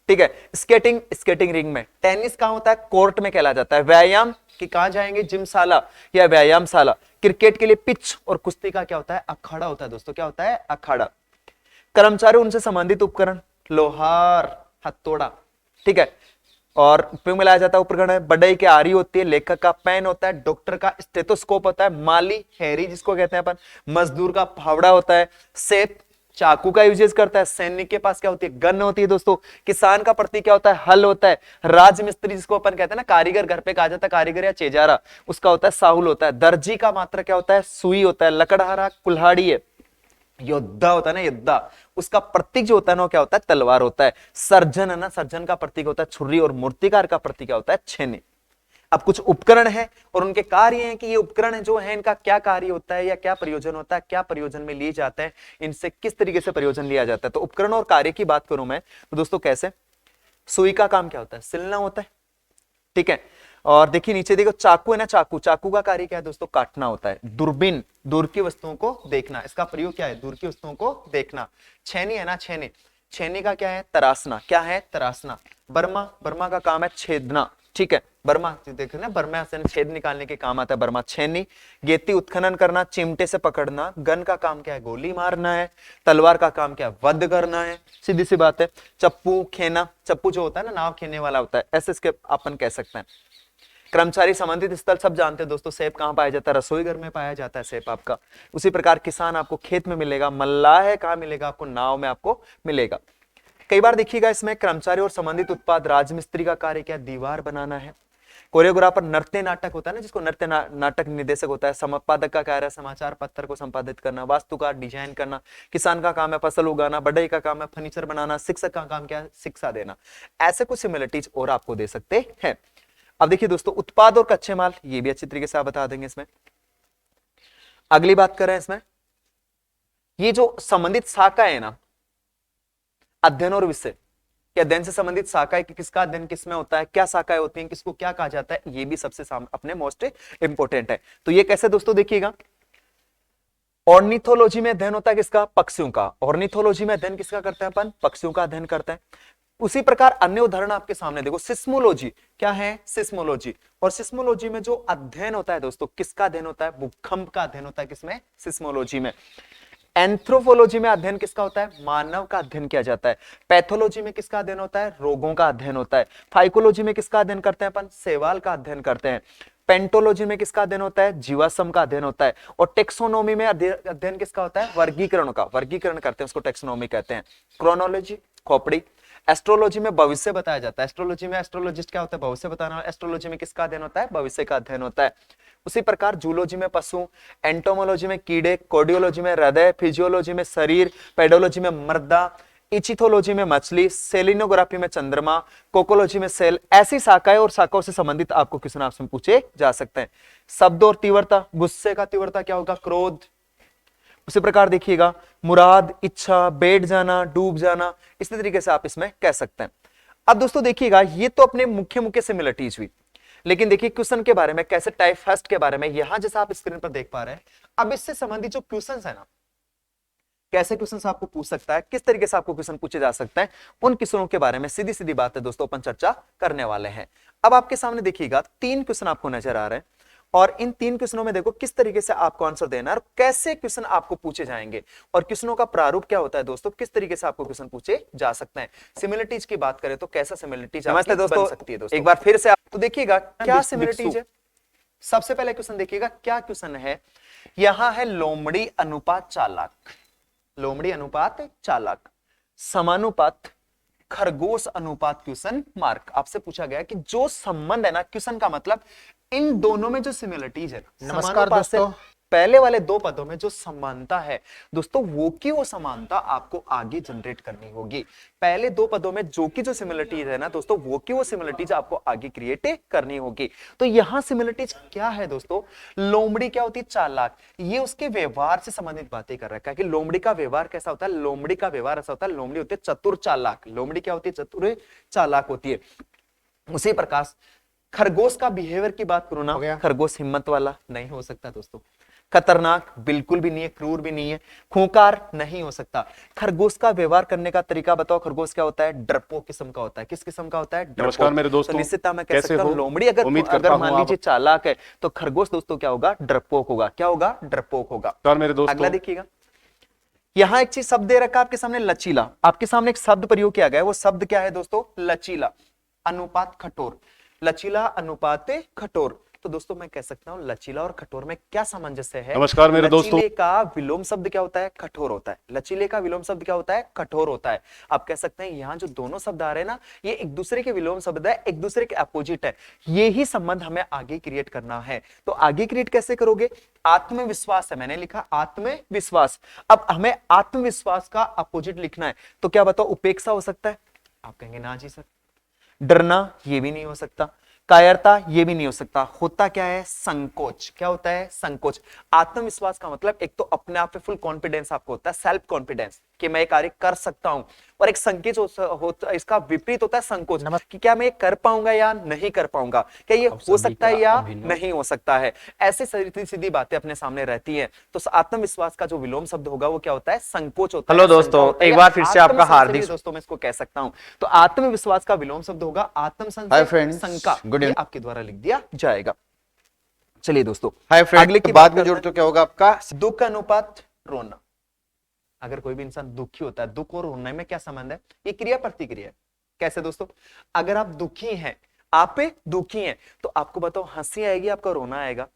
ठीक है। स्केटिंग स्केटिंग रिंग में। टेनिस कहां होता है? कोर्ट में कहला जाता है। व्यायाम कि कहां जाएंगे? जिमशाला या व्यायामशाला। क्रिकेट के लिए पिच, और कुश्ती का क्या होता है? अखाड़ा होता है दोस्तों। क्या होता है? अखाड़ा। कर्मचारी उनसे संबंधित उपकरण, लोहार हथौड़ा। ठीक है। और उपयोग में लाया जाता है उपकरण है। बढ़ई की आरी होती है। लेखक का पेन होता है। डॉक्टर का स्टेथोस्कोप होता है। माली हैरी जिसको कहते हैं अपन। मजदूर का फावड़ा होता है। सेफ चाकू का यूजेस करता है। सैनिक के पास क्या होती है? गन होती है दोस्तों। किसान का प्रतीक क्या होता है? हल होता है। राजमिस्त्री जिसको अपन कहते हैं ना, कारीगर घर पे कहा जाता है, कारीगर या चेजारा, उसका होता है साहुल होता है। दर्जी का मात्र क्या होता है? सुई होता है। लकड़हारा कुल्हाड़ी है। योद्धा होता है ना, योद्धा, उसका प्रतीक जो होता है ना, क्या होता है? तलवार होता है। सर्जन है ना, सर्जन का प्रतीक होता है छुरी, और मूर्तिकार का प्रतीक क्या होता है? छेनी। अब कुछ उपकरण है और उनके कार्य हैं कि ये उपकरण जो है इनका क्या कार्य होता है या क्या प्रयोजन होता है, क्या प्रयोजन में लिए जाते हैं, इनसे किस तरीके से प्रयोजन लिया जाता है। तो उपकरण और कार्य की बात करूं मैं तो दोस्तों कैसे? सुई का काम क्या होता है? सिलना होता है। ठीक है। और देखिए नीचे देखो, चाकू है ना, चाकू, चाकू का कार्य क्या है दोस्तों? काटना होता है। दूरबीन, दूर की वस्तुओं को देखना, इसका प्रयोग क्या है? दूर की वस्तुओं को देखना। छेनी है ना, छेनी, छेनी का क्या है? तराशना। क्या है? तराशना। बर्मा, बर्मा का काम है छेदना। ठीक है। बर्मा देखो ना, बर्मा से छेद निकालने के काम आता है बर्मा। छेनी, गेती उत्खनन करना, चिमटे से पकड़ना। गन का काम क्या है? गोली मारना है। तलवार का काम क्या है? वध करना है। सीधी सी बात है। चप्पू, खेना, चप्पू जो होता है ना नाव खेने वाला होता है, ऐसे इसके अपन कह सकते हैं। कर्मचारी संबंधित स्थल सब जानते हैं दोस्तों, सेब कहां पाया जाता है? रसोई घर में पाया जाता है सेब आपका। उसी प्रकार किसान आपको खेत में मिलेगा। मल्लाह है कहां मिलेगा? आपको नाव में आपको मिलेगा। कई बार देखिएगा इसमें कर्मचारी और संबंधित उत्पाद। राजमिस्त्री का कार्य क्या? दीवार बनाना है। कोरियोग्राफर नृत्य नाटक होता है ना, जिसको नृत्य नाटक निर्देशक होता है। संपादक का कार्य समाचार पत्र को संपादित करना। वास्तुकार डिजाइन करना। किसान का काम है फसल उगाना। बढ़ई का काम है फर्नीचर बनाना। शिक्षक का काम क्या है? शिक्षा देना। ऐसे कुछ सिमिलरिटीज और आपको दे सकते हैं। अब देखिए दोस्तों, उत्पाद और कच्चे माल, ये भी अच्छी तरीके से आप बता देंगे इसमें। अगली बात कर रहे हैं इसमें, ये जो संबंधित शाखा है ना, अध्ययन और विषय, कि अध्ययन से संबंधित शाखाएं, किसका अध्ययन किसमें होता है, क्या शाखाएं होती हैं, किसको क्या कहा जाता है, ये भी सबसे अपने मोस्ट इंपोर्टेंट है। तो ये कैसे दोस्तों देखिएगा, ऑर्निथोलॉजी में अध्ययन होता है किसका? पक्षियों का। ऑर्निथोलॉजी में अध्ययन किसका करते हैं अपन? पक्षियों का अध्ययन करते हैं। उसी प्रकार अन्य उदाहरण आपके सामने देखो, सिस्मोलॉजी क्या है? सिस्मोलॉजी। और सिस्मोलॉजी में जो अध्ययन होता है दोस्तों, किसका अध्ययन होता है? भूकंप का अध्ययन होता है। किसमें? सिस्मोलॉजी में। एंथ्रोपोलॉजी में अध्ययन किसका होता है? मानव का अध्ययन किया जाता है। पैथोलॉजी में किसका अध्ययन होता है? रोगों का अध्ययन होता है। फाइकोलॉजी में किसका अध्ययन करते हैं अपन? शैवाल का अध्ययन करते हैं। पेंटोलॉजी में किसका अध्ययन होता है? जीवाश्म का अध्ययन होता है। और टेक्सोनोमी में अध्ययन किसका होता है? वर्गीकरण का। वर्गीकरण करते हैं, उसको टेक्सोनोमी कहते हैं। क्रोनोलॉजी खोपड़ी। एस्ट्रोलॉजी में भविष्य बताया जाता है। एस्ट्रोलॉजी में एस्ट्रोलॉजिस्ट क्या होता है? भविष्य बताना। एस्ट्रोलॉजी में किसका अध्ययन होता है? भविष्य का अध्ययन होता है। उसी प्रकार जूलॉजी में पशु, एंटोमोलॉजी में कीड़े, कार्डियोलॉजी में हृदय, फिजियोलॉजी में शरीर, पेडोलॉजी में मृदा, इचिथोलॉजी में मछली, सेलिनोग्राफी में चंद्रमा, कोकोलॉजी में सेल। ऐसी शाखाएं और शाखाओं से संबंधित आपको क्वेश्चन आपसे पूछे जा सकते हैं। शब्द और तीव्रता, गुस्से का तीव्रता क्या होगा? क्रोध। उसी प्रकार देखिएगा, मुराद, इच्छा, बैठ जाना, डूब जाना, इसी तरीके से आप इसमें कह सकते हैं। अब दोस्तों देखिएगा, ये तो अपने मुख्य मुख्य सिमिलरिटीज हुई, लेकिन देखिए क्वेश्चन के बारे में, कैसे टाइप फर्स्ट के बारे में, यहां जैसा आप स्क्रीन पर देख पा रहे हैं। अब इससे संबंधित जो क्वेश्चंस है ना, कैसे क्वेश्चंस आपको पूछ सकता है, किस तरीके से आपको क्वेश्चन पूछे जा सकते हैं, उन क्वेश्चनों के बारे में सीधी सीधी बात है दोस्तों अपन चर्चा करने वाले हैं। अब आपके सामने देखिएगा 3 क्वेश्चन आपको नजर आ रहे हैं, और इन 3 क्वेश्चनों में देखो किस तरीके से आपको आंसर देना है और कैसे क्वेश्चन आपको पूछे जाएंगे, और क्वेश्चनों का प्रारूप क्या होता है दोस्तों, किस तरीके से आपको क्वेश्चन पूछे जा सकते हैं। सिमिलरिटीज की बात करें तो कैसा सिमिलरिटीज नमस्ते दोस्तों, बन सकती है दोस्तों। एक बार फिर से आप तो देखिएगा क्या सिमिलरिटीज है। सबसे पहले क्वेश्चन देखिएगा, क्या क्वेश्चन है, यहां है लोमड़ी अनुपात चालाक। लोमड़ी अनुपात चालाक, समानुपात, खरगोश अनुपात क्वेश्चन मार्क। आपसे पूछा गया कि जो संबंध है ना, क्वेश्चन का मतलब इन दोनों में जो सिमिलरिटीज है, नमस्कार दोस्तों, पहले वाले 2 पदों में जो समानता है दोस्तों, वो की वो समानता आपको आगे जनरेट करनी होगी। पहले 2 पदों में जो की जो सिमिलरिटीज है ना दोस्तों, वो की वो सिमिलरिटीज आपको आगे क्रिएट करनी होगी। तो यहां सिमिलरिटीज क्या है दोस्तों, लोमड़ी क्या होती है? चालाक। ये उसके व्यवहार से संबंधित बातें कर रखा है कि लोमड़ी का व्यवहार कैसा होता है। लोमड़ी का व्यवहार ऐसा होता है, लोमड़ी होती है चतुर चालाक। लोमड़ी क्या होती है? चतुर चालाक होती है। उसी प्रकार खरगोश का बिहेवियर की बात करूं ना, खरगोश हिम्मत वाला नहीं हो सकता दोस्तों, खतरनाक बिल्कुल भी नहीं है, क्रूर भी नहीं है, खूंखार नहीं हो सकता। खरगोश का व्यवहार करने का तरीका बताओ, खरगोश क्या होता है? डरपोक किस्म का होता है। किस किस्म का होता है? नमस्कार मेरे दोस्तों, तो निश्चितता मैं कह सकता हूं लोमड़ी अगर मान लीजिए चालाक है, तो खरगोश दोस्तों क्या होगा? डरपोक होगा। क्या होगा? डरपोक होगा। मेरे दोस्तों, अगला देखिएगा, यहां एक चीज शब्द दे रखा है आपके सामने, लचीला। आपके सामने एक शब्द प्रयोग किया गया है, वो शब्द क्या है दोस्तों? लचीला अनुपात कठोर। लचीला अनुपात कठोर। तो दोस्तों मैं कह सकता हूं लचीला और कठोर में क्या सामंजस्य है? नमस्कार मेरे दोस्तों, लचीले का विलोम शब्द क्या होता है? कठोर होता है। लचीले का विलोम शब्द क्या होता है? कठोर होता है। आप कह सकते हैं यहां जो दोनों शब्द आ रहे हैं ना, ये एक दूसरे के विलोम शब्द है, एक दूसरे के अपोजिट है। यही संबंध हमें आगे क्रिएट करना है। तो आगे क्रिएट कैसे करोगे? आत्मविश्वास है, मैंने लिखा आत्मविश्वास। अब हमें आत्मविश्वास का अपोजिट लिखना है, तो क्या बताओ? उपेक्षा हो सकता है? आप कहेंगे ना जी सर। डरना, ये भी नहीं हो सकता। कायरता, ये भी नहीं हो सकता। होता क्या है? संकोच। क्या होता है? संकोच। आत्मविश्वास का मतलब एक तो अपने आप पे फुल कॉन्फिडेंस आपको होता है, सेल्फ कॉन्फिडेंस। कि मैं ये कार्य कर सकता हूं, और एक संकेत इसका विपरीत होता है संकोच, कि क्या मैं ये कर पाऊंगा या नहीं कर पाऊंगा, क्या ये हो सकता है या नहीं हो सकता है। ऐसे सीधी सीधी बातें अपने सामने रहती हैं। तो आत्मविश्वास का जो विलोम शब्द होगा वो क्या होता है, संकोच होता है। हेलो दोस्तों, एक बार फिर से आपका हार्दिक दोस्तों मैं इसको कह सकता हूं। तो आत्मविश्वास का विलोम शब्द होगा आत्मसंशय, ये आपके द्वारा लिख दिया जाएगा। चलिए दोस्तों, हाय फ्रेंड, तो बाद में जोड़ तो क्या होगा आपका दुख अनुपात रोना। अगर कोई भी इंसान दुखी होता है, दुख और रोने में क्या संबंध है, ये क्रिया प्रतिक्रिया है। कैसे दोस्तों, अगर आप दुखी हैं, आप दुखी हैं, तो आपको बताओ हंसी आएगी, आपका रोना आएगा,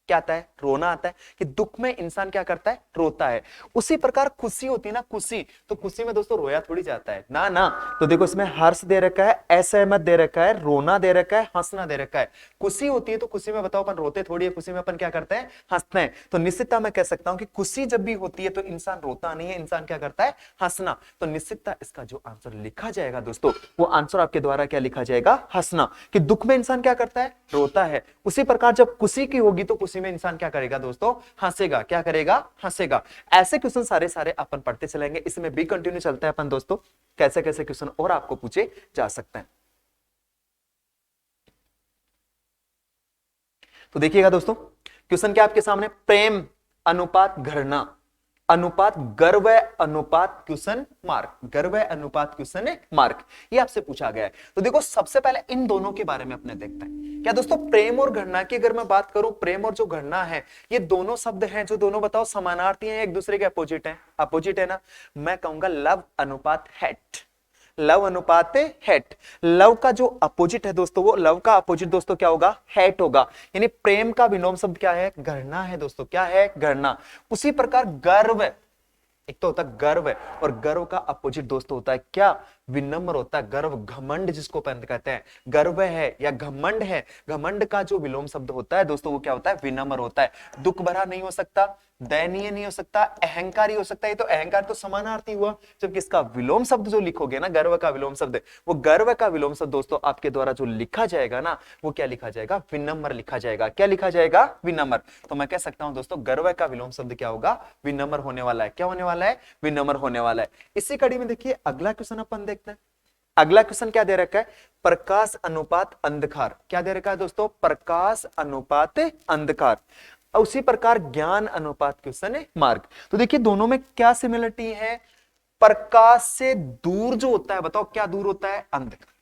क्या आता है, रोना आता है। कि दुख में इंसान क्या करता है, रोता है। उसी प्रकार खुशी होती है ना, खुशी, तो खुशी में दोस्तों रोया थोड़ी जाता है ना ना। तो देखो इसमें हर्ष दे रखा है, असहमत दे रखा है, रोना दे रखा है, हंसना दे रखा है। खुशी होती है तो खुशी में बताओ अपन रोते थोड़ी है, खुशी में अपन क्या करते हैं, हंसते हैं। तो निश्चितता मैं कह सकता हूं कि खुशी जब भी होती है तो इंसान रोता नहीं है, इंसान क्या करता है, हंसना। तो निश्चितता इसका जो आंसर लिखा जाएगा दोस्तों, वो आंसर आपके द्वारा क्या लिखा जाएगा, हंसना। कि दुख में इंसान क्या करता है, रोता है। उसी प्रकार जब खुशी की होगी तो खुशी में इंसान क्या करेगा दोस्तों, हंसेगा। क्या करेगा, हंसेगा। ऐसे क्वेश्चन सारे सारे अपन पढ़ते चलेंगे, इसमें भी कंटिन्यू चलते हैं अपन दोस्तों, कैसे कैसे क्वेश्चन और आपको पूछे जा सकते हैं। तो देखिएगा दोस्तों, क्वेश्चन क्या आपके सामने, प्रेम अनुपात घृणा अनुपात गर्व अनुपात क्वेश्चन मार्क, गर्व अनुपात क्वेश्चन मार्क, ये आपसे पूछा गया है। तो देखो सबसे पहले इन दोनों के बारे में अपने देखते हैं। क्या दोस्तों, प्रेम और घृणा की अगर मैं बात करूं, प्रेम और जो घृणा है, ये दोनों शब्द हैं जो दोनों बताओ समानार्थी हैं, एक दूसरे के अपोजिट हैं, अपोजिट है ना। मैं कहूंगा लव अनुपात हेट, लव अनुपात हेट। लव का जो अपोजिट है दोस्तों, वो लव का अपोजिट दोस्तों क्या होगा, हेट होगा। यानी प्रेम का विलोम शब्द क्या है, घृणा है दोस्तों, क्या है, घृणा। उसी प्रकार गर्व, एक तो होता है गर्व, और गर्व का अपोजिट दोस्तों होता है क्या, विनम्र होता है। गर्व, घमंड जिसको कहते हैं, गर्व है या घमंड है, घमंड का जो विलोम शब्द होता है दोस्तों वो क्या होता है, विनम्र होता है। दुख भरा नहीं हो सकता, दयनीय नहीं हो सकता, अहंकारी हो सकता है। तो अहंकार तो समानार्थी हुआ, जबकि इसका विलोम शब्द जो लिखोगे ना, गर्व का विलोम शब्द, वो गर्व का विलोम शब्द दोस्तों आपके द्वारा जो लिखा जाएगा ना, वो क्या लिखा जाएगा, विनम्र लिखा जाएगा। क्या लिखा जाएगा, विनम्र। तो मैं कह सकता हूं दोस्तों, गर्व का विलोम शब्द क्या होगा, विनम्र होने वाला है। क्या होने वाला है, विनम्र होने वाला है। इसी कड़ी में देखिए अगला क्वेश्चन अपन देखते हैं। अगला क्वेश्चन क्या दे रखा है, प्रकाश अनुपात अंधकार। क्या दे रखा है दोस्तों, प्रकाश अनुपात अंधकार। उसी प्रकार ज्ञान अनुपात क्वेश्चन है मार्क। तो देखिए दोनों में क्या सिमिलरिटी है, प्रकाश से दूर जो होता है, बताओ क्या दूर होता है, अंधकार,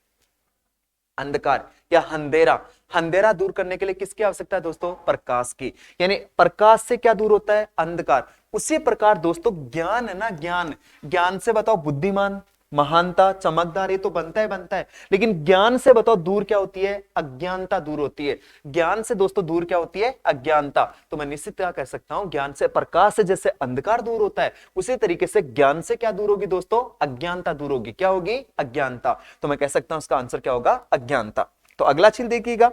अंधकार या अंधेरा। अंधेरा दूर करने के लिए किसकी आवश्यकता है दोस्तों, प्रकाश की। यानी प्रकाश से क्या दूर होता है, अंधकार। उसी प्रकार दोस्तों ज्ञान है ना, ज्ञान, ज्ञान से बताओ बुद्धिमान, महानता, चमकदार, ये तो बनता है, लेकिन ज्ञान से बताओ दूर क्या होती है, अज्ञानता दूर होती है। ज्ञान से दोस्तों दूर क्या होती है, अज्ञानता। तो मैं निश्चित क्या कह सकता हूं, ज्ञान से, प्रकाश से जैसे अंधकार दूर होता है, उसी तरीके से ज्ञान से क्या दूर होगी दोस्तों, अज्ञानता दूर होगी। क्या होगी, अज्ञानता। तो मैं कह सकता हूं उसका आंसर क्या होगा, अज्ञानता। तो अगला चिन्ह देखिएगा,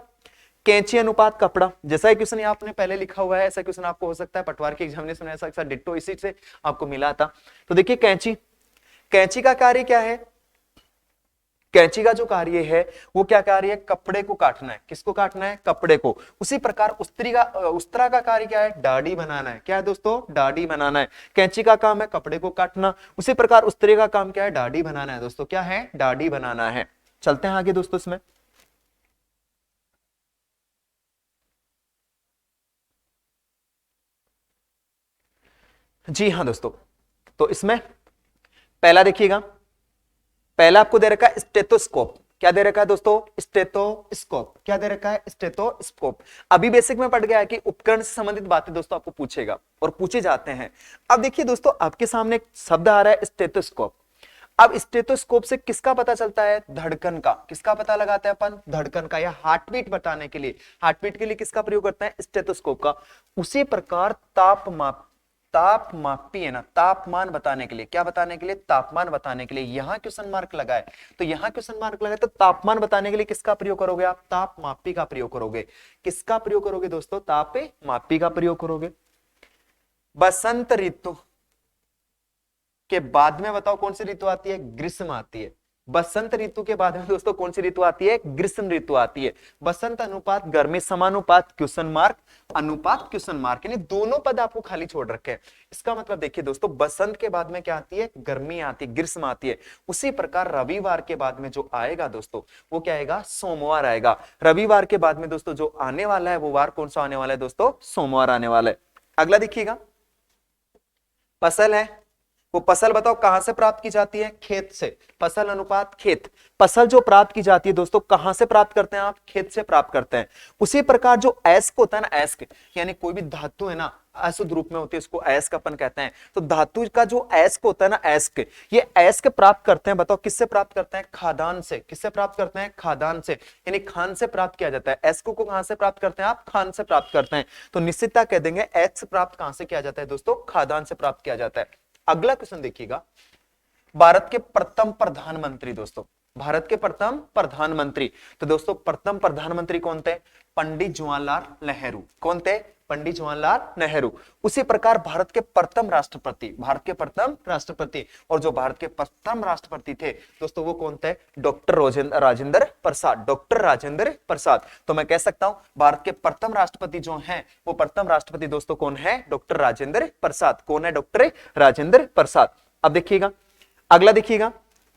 कैंची अनुपात कपड़ा। जैसा क्वेश्चन आपने पहले लिखा हुआ है, ऐसा क्वेश्चन आपको हो सकता है पटवार के एग्जामिनेशन में, ऐसा डिट्टो इसी से आपको मिला था। तो देखिए कैंची, कैंची का कार्य क्या है, कैंची का जो कार्य है वो क्या कार्य है, कपड़े को काटना है। किसको काटना है, कपड़े को। उसी प्रकार उस्तरा का कार्य क्या है, दाढ़ी बनाना है। क्या है दोस्तों, दाढ़ी बनाना है। कैंची का काम है कपड़े को काटना, उसी प्रकार उस्तरे का काम क्या है, दाढ़ी बनाना है दोस्तों। क्या है, दाढ़ी बनाना है। चलते हैं आगे दोस्तों इसमें। जी हाँ दोस्तों, तो इसमें पहला देखिएगा, पहला आपको दे रखा है स्टेथोस्कोप। क्या दे रखा है दोस्तों, स्टेथोस्कोप। क्या दे रखा है, स्टेथोस्कोप। अभी बेसिक में पढ़ गया है कि उपकरण से संबंधित बातें दोस्तों आपको पूछेगा और पूछे जाते हैं। अब देखिए दोस्तों, आपके सामने एक शब्द आ रहा है स्टेथोस्कोप। अब स्टेथोस्कोप से किसका पता चलता है, धड़कन का। किसका पता लगाते हैं अपन, धड़कन का, या हार्टबीट बताने के लिए, हार्टबीट के लिए किसका प्रयोग करते हैं, स्टेथोस्कोप का। उसी प्रकार तापमापी है ना, तापमान बताने के लिए, क्या बताने के लिए, तापमान बताने के लिए यहां क्वेश्चन मार्क लगा है। तो यहां क्वेश्चन मार्क लगा है, तो तापमान बताने के लिए किसका प्रयोग करोगे आप, तापमापी का प्रयोग करोगे। किसका प्रयोग करोगे दोस्तों, तापमापी का प्रयोग करोगे। बसंत ऋतु के बाद में बताओ कौन सी ऋतु आती है, ग्रीष्म आती है। बसंत ऋतु के बाद में दोस्तों कौन सी ऋतु आती है? ग्रीष्म ऋतु आती है। बसंत अनुपात गर्मी समानुपात क्वेश्चन मार्क अनुपात क्वेश्चन मार्क, यानी दोनों पद आपको खाली छोड़ रखे हैं। इसका मतलब देखिए दोस्तों, बसंत के बाद में क्या आती है? गर्मी आती है, ग्रीष्म आती है। उसी प्रकार रविवार के बाद में जो आएगा दोस्तों वो क्या आएगा? सोमवार आएगा। रविवार के बाद में दोस्तों जो आने वाला है वो वार कौन सा आने वाला है दोस्तों? सोमवार आने वाला है। अगला देखिएगा, फसल है। वो फसल बताओ कहां से प्राप्त की जाती है? खेत से। फसल अनुपात खेत। फसल जो प्राप्त की जाती है दोस्तों कहां से प्राप्त करते हैं आप? खेत से प्राप्त करते हैं। उसी प्रकार जो अयस्क होता है ना, अयस्क यानी कोई भी धातु है ना अशुद्ध रूप में होती है, उसको अयस्क अपन कहते हैं। तो धातु का जो अयस्क होता है ना, अयस्क, ये अयस्क प्राप्त करते हैं, बताओ किससे प्राप्त करते हैं? खादान से। किससे प्राप्त करते हैं? खादान से, यानी खान से प्राप्त किया जाता है। अयस्क को कहां से प्राप्त करते हैं आप? खान से प्राप्त करते हैं। तो निश्चितता कह देंगे अयस्क प्राप्त कहां से किया जाता है दोस्तों? खादान से प्राप्त किया जाता है। अगला क्वेश्चन देखिएगा, भारत के प्रथम प्रधानमंत्री दोस्तों, भारत के प्रथम प्रधानमंत्री। तो दोस्तों प्रथम प्रधानमंत्री कौन थे? पंडित जवाहरलाल नेहरू। कौन थे? पंडित जवाहरलाल नेहरू। उसी प्रकार भारत के प्रथम राष्ट्रपति, भारत के प्रथम राष्ट्रपति, और जो भारत के प्रथम राष्ट्रपति थे दोस्तों वो कौन थे? डॉक्टर राजेंद्र प्रसाद। डॉक्टर राजेंद्र प्रसाद। तो मैं कह सकता हूं भारत के प्रथम राष्ट्रपति जो हैं वो प्रथम राष्ट्रपति दोस्तों कौन है? डॉक्टर राजेंद्र प्रसाद। कौन है? डॉक्टर राजेंद्र प्रसाद। अब देखिएगा अगला, देखिएगा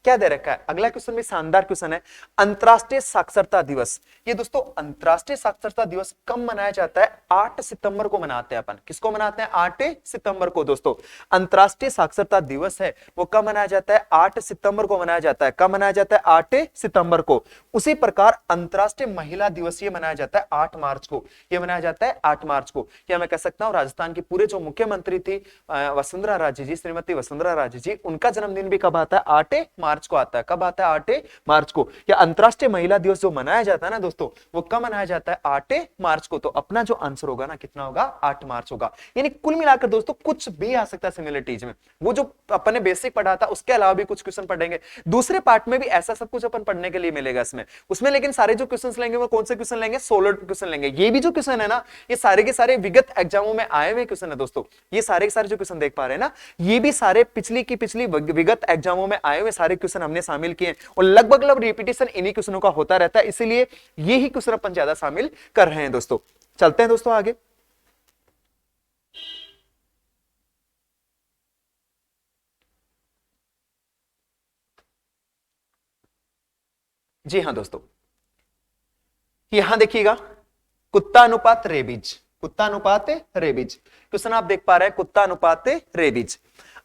क्या दे रखा है। अगला क्वेश्चन भी शानदार क्वेश्चन है, अंतरराष्ट्रीय साक्षरता दिवस। ये दोस्तों अंतरराष्ट्रीय साक्षरता दिवस कब मनाया जाता है? 8 सितंबर को मनाते हैं अपन। किसको मनाते हैं? 8 सितंबर को दोस्तों अंतरराष्ट्रीय साक्षरता दिवस है। वो कब मनाया जाता है? 8 सितंबर को मनाया जाता है। कब मनाया जाता है? 8 सितंबर को। उसी प्रकार अंतरराष्ट्रीय महिला दिवस ये मनाया जाता है 8 मार्च को। ये मनाया जाता है 8 मार्च को। क्या मैं कह सकता हूं राजस्थान की पूरे जो मुख्यमंत्री थी वसुंधरा राजे जी, श्रीमती वसुंधरा राजे जी, उनका जन्मदिन भी कब आता है? 8 मार्च को आता है। कब आता है? 8 मार्च को। या अंतरराष्ट्रीय महिला दिवस जो मनाया जाता है ना दोस्तों वो कब मनाया जाता है? 8 मार्च को। तो अपना जो आंसर होगा ना कितना होगा? 8 मार्च होगा। यानी कुल मिलाकर दोस्तों कुछ भी आ सकता है सिमिलरिटीज में। वो जो अपन ने बेसिक पढ़ा था उसके अलावा भी कुछ क्वेश्चन पढ़ेंगे। दूसरे पार्ट में भी ऐसा सब कुछ अपन पढ़ने के लिए मिलेगा इसमें उसमें, लेकिन सारे जो क्वेश्चन लेंगे वो कौन से क्वेश्चन लेंगे? सोलर क्वेश्चन लेंगे। ये भी जो क्वेश्चन है ना ये सारे के सारे विगत एग्जामों में आए हुए क्वेश्चन है दोस्तों। ये सारे के सारे जो क्वेश्चन देख पा रहे हैं ना ये भी सारे पिछली की पिछली विगत एग्जामों में आए हुए सारे क्वेश्चन हमने शामिल किए और लगभग रिपीटेशन इन्हीं क्वेश्चनों का होता रहता है, इसीलिए ये ही क्वेश्चन अपन ज्यादा शामिल कर रहे हैं दोस्तों। चलते हैं दोस्तों आगे। जी हां दोस्तों, यहां देखिएगा कुत्ता अनुपात रेबीज। कुत्ता अनुपात रेबीज क्वेश्चन आप देख पा रहे हैं, कुत्ता अनुपात रेबीज।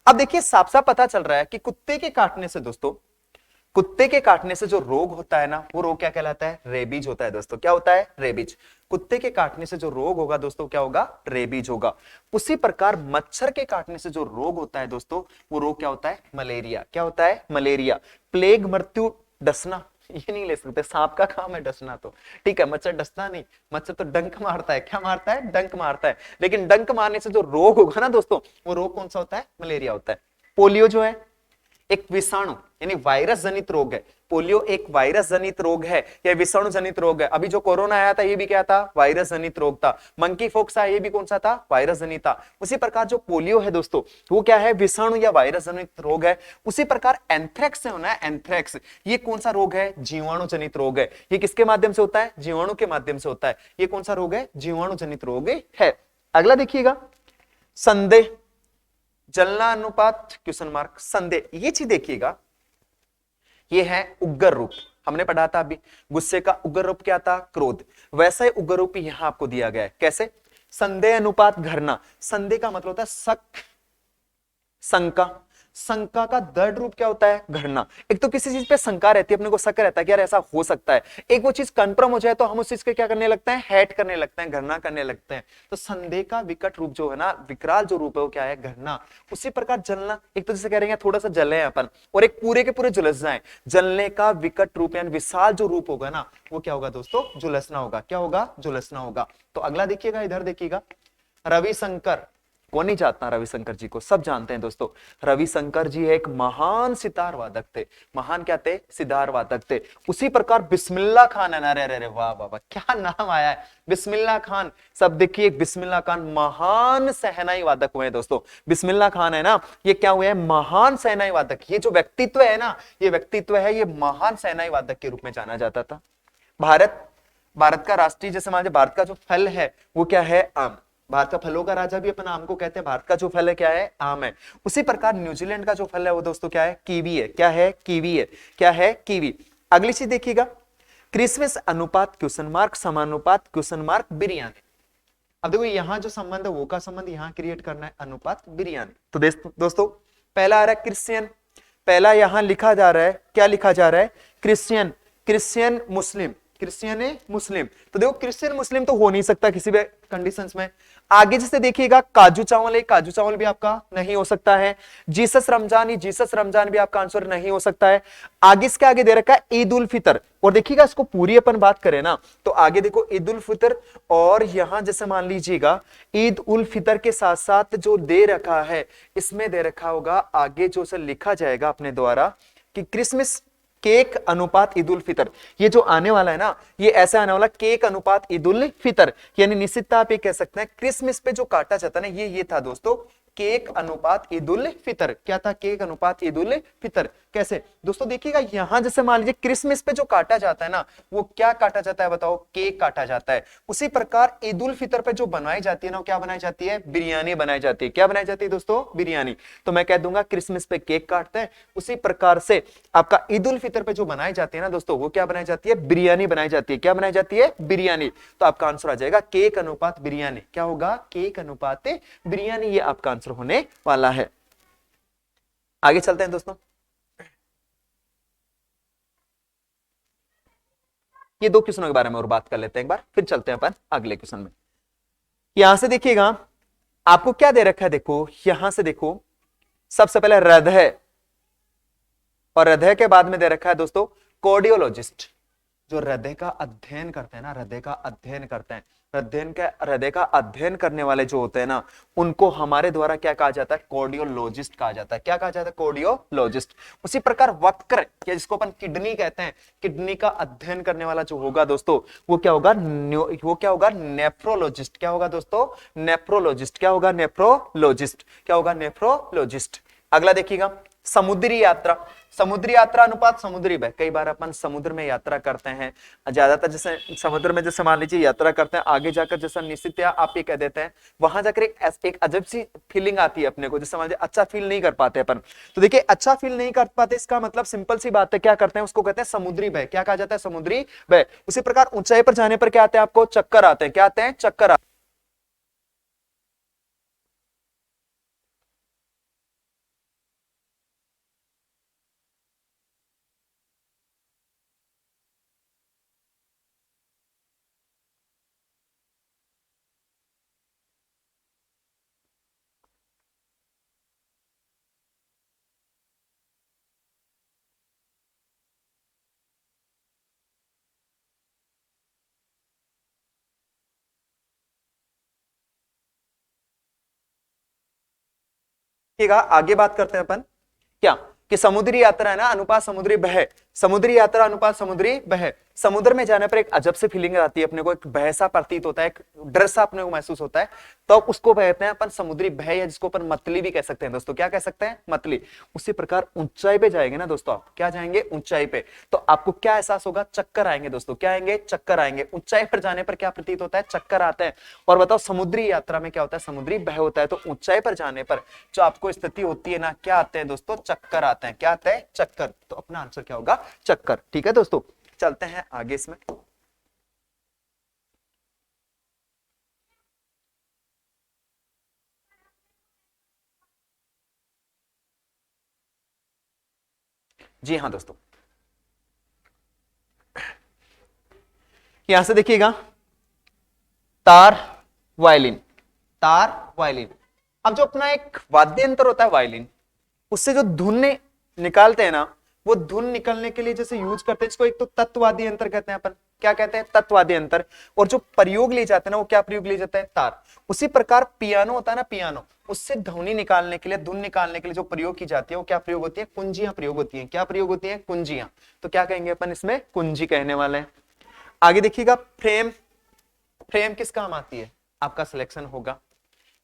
अब देखिए साफ साफ पता चल रहा है कि कुत्ते के काटने से दोस्तों, कुत्ते के काटने से जो रोग होता है ना वो रोग क्या कहलाता है? रेबीज होता है दोस्तों। क्या होता है? रेबीज। कुत्ते के काटने से जो रोग होगा दोस्तों क्या होगा? रेबीज होगा। उसी प्रकार मच्छर के काटने से जो रोग होता है दोस्तों वो रोग क्या होता है? मलेरिया। क्या होता है? मलेरिया। प्लेग, मृत्यु, डसना ये नहीं ले सकते, सांप का काम है डसना। तो ठीक है, मच्छर डसता नहीं, मच्छर तो डंक मारता है। क्या मारता है? डंक मारता है। लेकिन डंक मारने से जो रोग होगा ना दोस्तों वो रोग कौन सा होता है? मलेरिया होता है। पोलियो जो है एक विषाणु यानी वायरस जनित रोग है। पोलियो एक वायरस जनित रोग है या विषाणु जनित रोग है। अभी जो कोरोना आया था ये भी क्या था? वायरस जनित रोग था। मंकी पॉक्स आया ये भी कौन सा था? वायरस जनित था। उसी प्रकार जो पोलियो है दोस्तों वो क्या है? विषाणु या वायरस जनित रोग है। उसी प्रकार एंथ्रेक्स होना है, एंथ्रेक्स ये कौन सा रोग है? जीवाणु जनित रोग है। ये किसके माध्यम से होता है? जीवाणु के माध्यम से होता है। ये कौन सा रोग है? जीवाणु जनित रोग है। अगला देखिएगा, संदेह, जलना अनुपात क्वेश्चन मार्क, संदेह। ये चीज देखिएगा, ये है उग्र रूप। हमने पढ़ा था अभी गुस्से का उग्र रूप क्या था? क्रोध। वैसा ही उग्र रूप यहां आपको दिया गया है। कैसे? संदेह अनुपात घृणा। संदेह का मतलब होता है शक, शंका। शंका का दृढ़ रूप क्या होता है? घृणा। एक तो किसी चीज पे शंका रहती है, अपने को शक रहता है कि यार ऐसा हो सकता है। एक वो चीज कंफर्म हो जाए तो हम उस चीज के क्या करने लगते हैं? हेट करने लगते हैं, घृणा करने लगते हैं। तो संदेह का विकट रूप जो है ना, विकराल जो रूप है वो क्या है? घृणा। उसी प्रकार जलना, एक तो जैसे कह रहे हैं थोड़ा सा जले अपन और एक पूरे के पूरे झुलस जाए। जलने का विकट रूप यानी विशाल जो रूप होगा ना वो क्या होगा दोस्तों? झुलसना होगा। क्या होगा? झुलसना होगा। तो अगला देखिएगा, इधर देखिएगा, रविशंकर कौन नहीं जानता रविशंकर जी को, सब जानते हैं दोस्तों। रविशंकर जी एक महान सितार वादक थे। महान क्या थे? सितार वादक थे। उसी प्रकार बिस्मिल्लाह खान है ना, अरे अरे वाह वाह, क्या नाम आया है, बिस्मिल्लाह खान। सब देखिए, बिस्मिल्लाह खान महान सहनाई वादक हुए हैं दोस्तों। बिस्मिल्लाह खान है ना, ये क्या हुए हैं? महान सहनाई वादक। ये जो व्यक्तित्व है ना, ये व्यक्तित्व है, ये महान सहनाई वादक के रूप में जाना जाता था। भारत का राष्ट्रीय, जैसे मान लीजिए भारत का जो फल है वो क्या है? आम। भारत का फलों का राजा भी अपन आम को कहते हैं। भारत का जो फल है क्या है? आम है। उसी प्रकार न्यूजीलैंड का जो फल है वो दोस्तों क्या है? कीवी है। क्या है? कीवी है। क्या है? कीवी। अगली चीज देखिएगा, क्रिसमस अनुपात क्वेश्चन मार्क, समानुपात क्वेश्चन मार्क, बिरयानी। अब देखो यहां जो संबंध है वो का संबंध यहां क्रिएट करना है, अनुपात बिरयानी। तो दोस्तों पहला आ रहा है क्रिश्चियन, पहला यहां लिखा जा रहा है, क्या लिखा जा रहा है? क्रिश्चियन, क्रिश्चियन मुस्लिम, क्रिश्चियन है मुस्लिम। तो देखो क्रिश्चियन मुस्लिम तो हो नहीं सकता किसी भी कंडीशंस में। आगे जैसे देखिएगा, काजू चावल है, काजू चावल भी आपका नहीं हो सकता है। जीसस रमजान, ये जीसस रमजान भी आपका आंसर नहीं हो सकता है। आगे इसके आगे दे रखा है ईद उल फितर, और देखिएगा इसको पूरी अपन बात करें ना तो आगे देखो ईद उल फितर, और यहां जैसे मान लीजिएगा ईद उल फितर के साथ साथ जो दे रखा है इसमें दे रखा होगा आगे जो से लिखा जाएगा अपने द्वारा कि क्रिसमस केक अनुपात ईद उल फितर। ये जो आने वाला है ना, ये ऐसा आने वाला केक अनुपात ईद उल फितर, यानी निश्चितता आप ये कह सकते हैं क्रिसमस पे जो काटा जाता है ना, ये था दोस्तों केक अनुपात ईद उल फितर। क्या था? केक अनुपात ईद उल फितर। कैसे दोस्तों? देखिएगा यहां जैसे मान लीजिए क्रिसमस पे जो काटा जाता है ना, वो क्या काटा जाता है बताओ? केक काटा जाता है। उसी प्रकार ईद उल फितर पे जो बनाई जाती है ना, वो क्या बनाई जाती है? बिरयानी बनाई जाती है। क्या बनाई जाती है दोस्तों? बिरयानी। तो मैं कह दूंगा क्रिसमस पे केक काटते हैं, उसी प्रकार से आपका ईद उल फितर पे जो बनाई जाती है ना दोस्तों, वो क्या बनाई जाती है? बिरयानी बनाई जाती है। क्या बनाई जाती है? बिरयानी। तो आपका आंसर आ जाएगा केक अनुपात बिरयानी। क्या होगा? केक अनुपात बिरयानी, ये आपका आंसर होने वाला है। आगे चलते हैं दोस्तों, ये दो क्वेश्चनों के बारे में और बात कर लेते हैं एक बार, फिर चलते हैं अपन अगले क्वेश्चन में। यहां से देखिएगा आपको क्या दे रखा है, देखो यहां से देखो, सबसे पहले हृदय, और हृदय के बाद में दे रखा है दोस्तों कार्डियोलॉजिस्ट। जो हृदय का अध्ययन करते हैं ना, हृदय का अध्ययन करते हैं, हृदय का अध्ययन करने वाले जो होते हैं ना, उनको हमारे द्वारा क्या कहा जाता है? कार्डियोलॉजिस्ट कहा जाता है। क्या कहा जाता है? कार्डियोलॉजिस्ट। उसी प्रकार वक्र, या जिसको अपन किडनी कहते हैं, किडनी का अध्ययन करने वाला जो होगा दोस्तों, वो क्या होगा? नेफ्रोलॉजिस्ट। क्या होगा दोस्तों? नेफ्रोलॉजिस्ट। क्या होगा? नेफ्रोलॉजिस्ट। क्या होगा? नेफ्रोलॉजिस्ट। अगला देखिएगा, समुद्री यात्रा, समुद्री यात्रा अनुपात समुद्री बह। कई बार अपन समुद्र में यात्रा करते हैं, ज्यादातर जैसे समुद्र में जैसे मान लीजिए यात्रा करते हैं, आगे जाकर जैसा निश्चित आप ये कह देते हैं, वहां जाकर एक अजब सी फीलिंग आती है अपने को, जैसे मान लीजिए अच्छा फील नहीं कर पाते अपन। तो देखिए अच्छा फील नहीं कर पाते, इसका मतलब सिंपल सी बात है, क्या करते हैं? उसको कहते हैं समुद्री बह। क्या कहा जाता है? समुद्री बह। उसी प्रकार ऊंचाई पर जाने पर क्या आते हैं? आपको चक्कर आते हैं। क्या आते हैं? चक्कर आते हैं। आगे बात करते हैं अपन क्या कि समुद्री यात्रा है ना, अनुपात समुद्री बह। समुद्री यात्रा अनुपात समुद्री बह। समुद्र में जाने पर एक अजब से फीलिंग आती है अपने को, एक भय सा प्रतीत होता है, एक डर सा अपने को महसूस होता है, तो उसको कहते हैं अपन समुद्री भय, या जिसको अपन मतली भी कह सकते हैं दोस्तों। क्या कह सकते हैं? मतली। उसी प्रकार ऊंचाई पे जाएंगे ना दोस्तों, आप क्या जाएंगे? ऊंचाई पे, तो आपको क्या एहसास होगा? चक्कर आएंगे दोस्तों। क्या आएंगे? चक्कर आएंगे। ऊंचाई पर जाने पर क्या प्रतीत होता है? चक्कर आते हैं। और बताओ समुद्री यात्रा में क्या होता है? समुद्री भय होता है। तो ऊंचाई पर जाने पर जो आपको स्थिति होती है ना, क्या आते हैं दोस्तों? चक्कर आते हैं। क्या आते हैं? चक्कर। तो अपना आंसर क्या होगा? चक्कर। ठीक है दोस्तों, चलते हैं आगे इसमें। जी हाँ दोस्तों, यहां से देखिएगा तार वायलिन, तार वायलिन। अब जो अपना एक वाद्य यंत्र होता है वायलिन, उससे जो धुन निकालते हैं ना, वो धुन निकलने के लिए जैसे यूज करते हैं इसको, एक तो तत्वादी यंत्र कहते हैं अपन, क्या कहते हैं, तत्वादी अंतर। और जो प्रयोग लिए जाते हैं ना, वो क्या प्रयोग लिए जाते हैं, तार। उसी प्रकार पियानो होता है ना, पियानो, उससे ध्वनि निकालने के लिए, धुन निकालने के लिए जो प्रयोग की जाती है वो क्या प्रयोग होती है, कुंजियां प्रयोग होती हैं। क्या प्रयोग होती है, कुंजियां। तो क्या कहेंगे अपन इसमें, कुंजी कहने वाले हैं। आगे देखिएगा, फ्रेम। फ्रेम किस काम आती है, आपका सिलेक्शन होगा,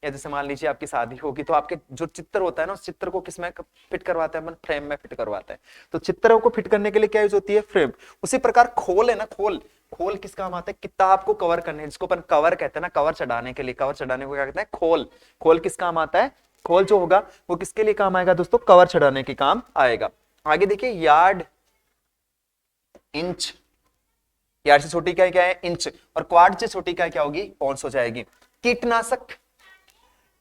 या जैसे मान लीजिए आपकी शादी होगी तो आपके जो चित्र होता है ना, उस चित्र को किस में फिट करवाते हैं अपन, फ्रेम में फिट करवाते हैं। तो चित्रों को फिट करने के लिए क्या यूज होती है, फ्रेम। उसी प्रकार खोल है ना, खोल, खोल किस काम आता है, किताब को कवर करने, जिसको अपन कवर कहते हैं ना, कवर चढ़ाने के लिए, कवर चढ़ाने को क्या कहते हैं, खोल। खोल किस काम आता है, खोल जो होगा वो किसके लिए काम आएगा दोस्तों, कवर चढ़ाने के काम आएगा। आगे देखिए, यार्ड, इंच। यार्ड से छोटी क्या है, इंच। और क्वाड से छोटी क्या होगी, औंस हो जाएगी। कीटनाशक।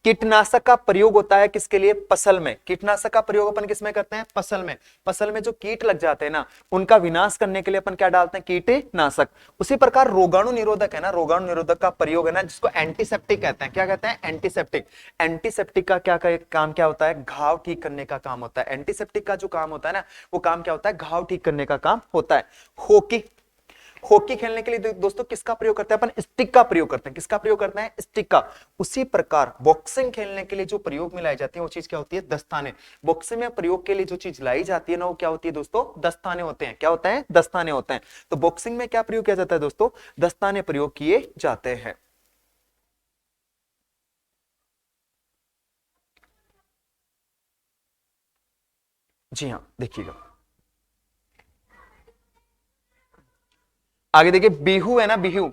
कीटनाशक का प्रयोग होता है किसके लिए, फसल में। कीटनाशक का प्रयोग अपन किसमें करते हैं, फसल में। फसल में जो कीट लग जाते हैं ना, उनका विनाश करने के लिए अपन क्या डालते हैं, कीटनाशक। उसी प्रकार रोगाणु निरोधक है ना, रोगाणु निरोधक का प्रयोग है ना, जिसको एंटीसेप्टिक कहते हैं। क्या कहते हैं, एंटीसेप्टिक। एंटीसेप्टिक का क्या काम क्या होता है, घाव ठीक करने का काम होता है। एंटीसेप्टिक का जो काम होता है ना, वो काम क्या होता है, घाव ठीक करने का काम होता है। हॉकी। हॉकी खेलने के लिए दोस्तों किसका प्रयोग करते हैं अपन, स्टिक का प्रयोग करते हैं। किसका प्रयोग करते हैं, स्टिक का। उसी प्रकार बॉक्सिंग खेलने के लिए जो प्रयोग में लाई जाती है वो चीज क्या होती है, दस्ताने। बॉक्सिंग में प्रयोग के लिए जो चीज लाई जाती है ना, वो क्या होती है दोस्तों, दस्ताने होते हैं। क्या होते हैं, दस्ताने होते हैं। तो बॉक्सिंग में क्या प्रयोग किया जाता है दोस्तों, दस्ताने प्रयोग किए जाते हैं। जी हाँ, देखिएगा आगे देखिए, बिहू है ना, बिहू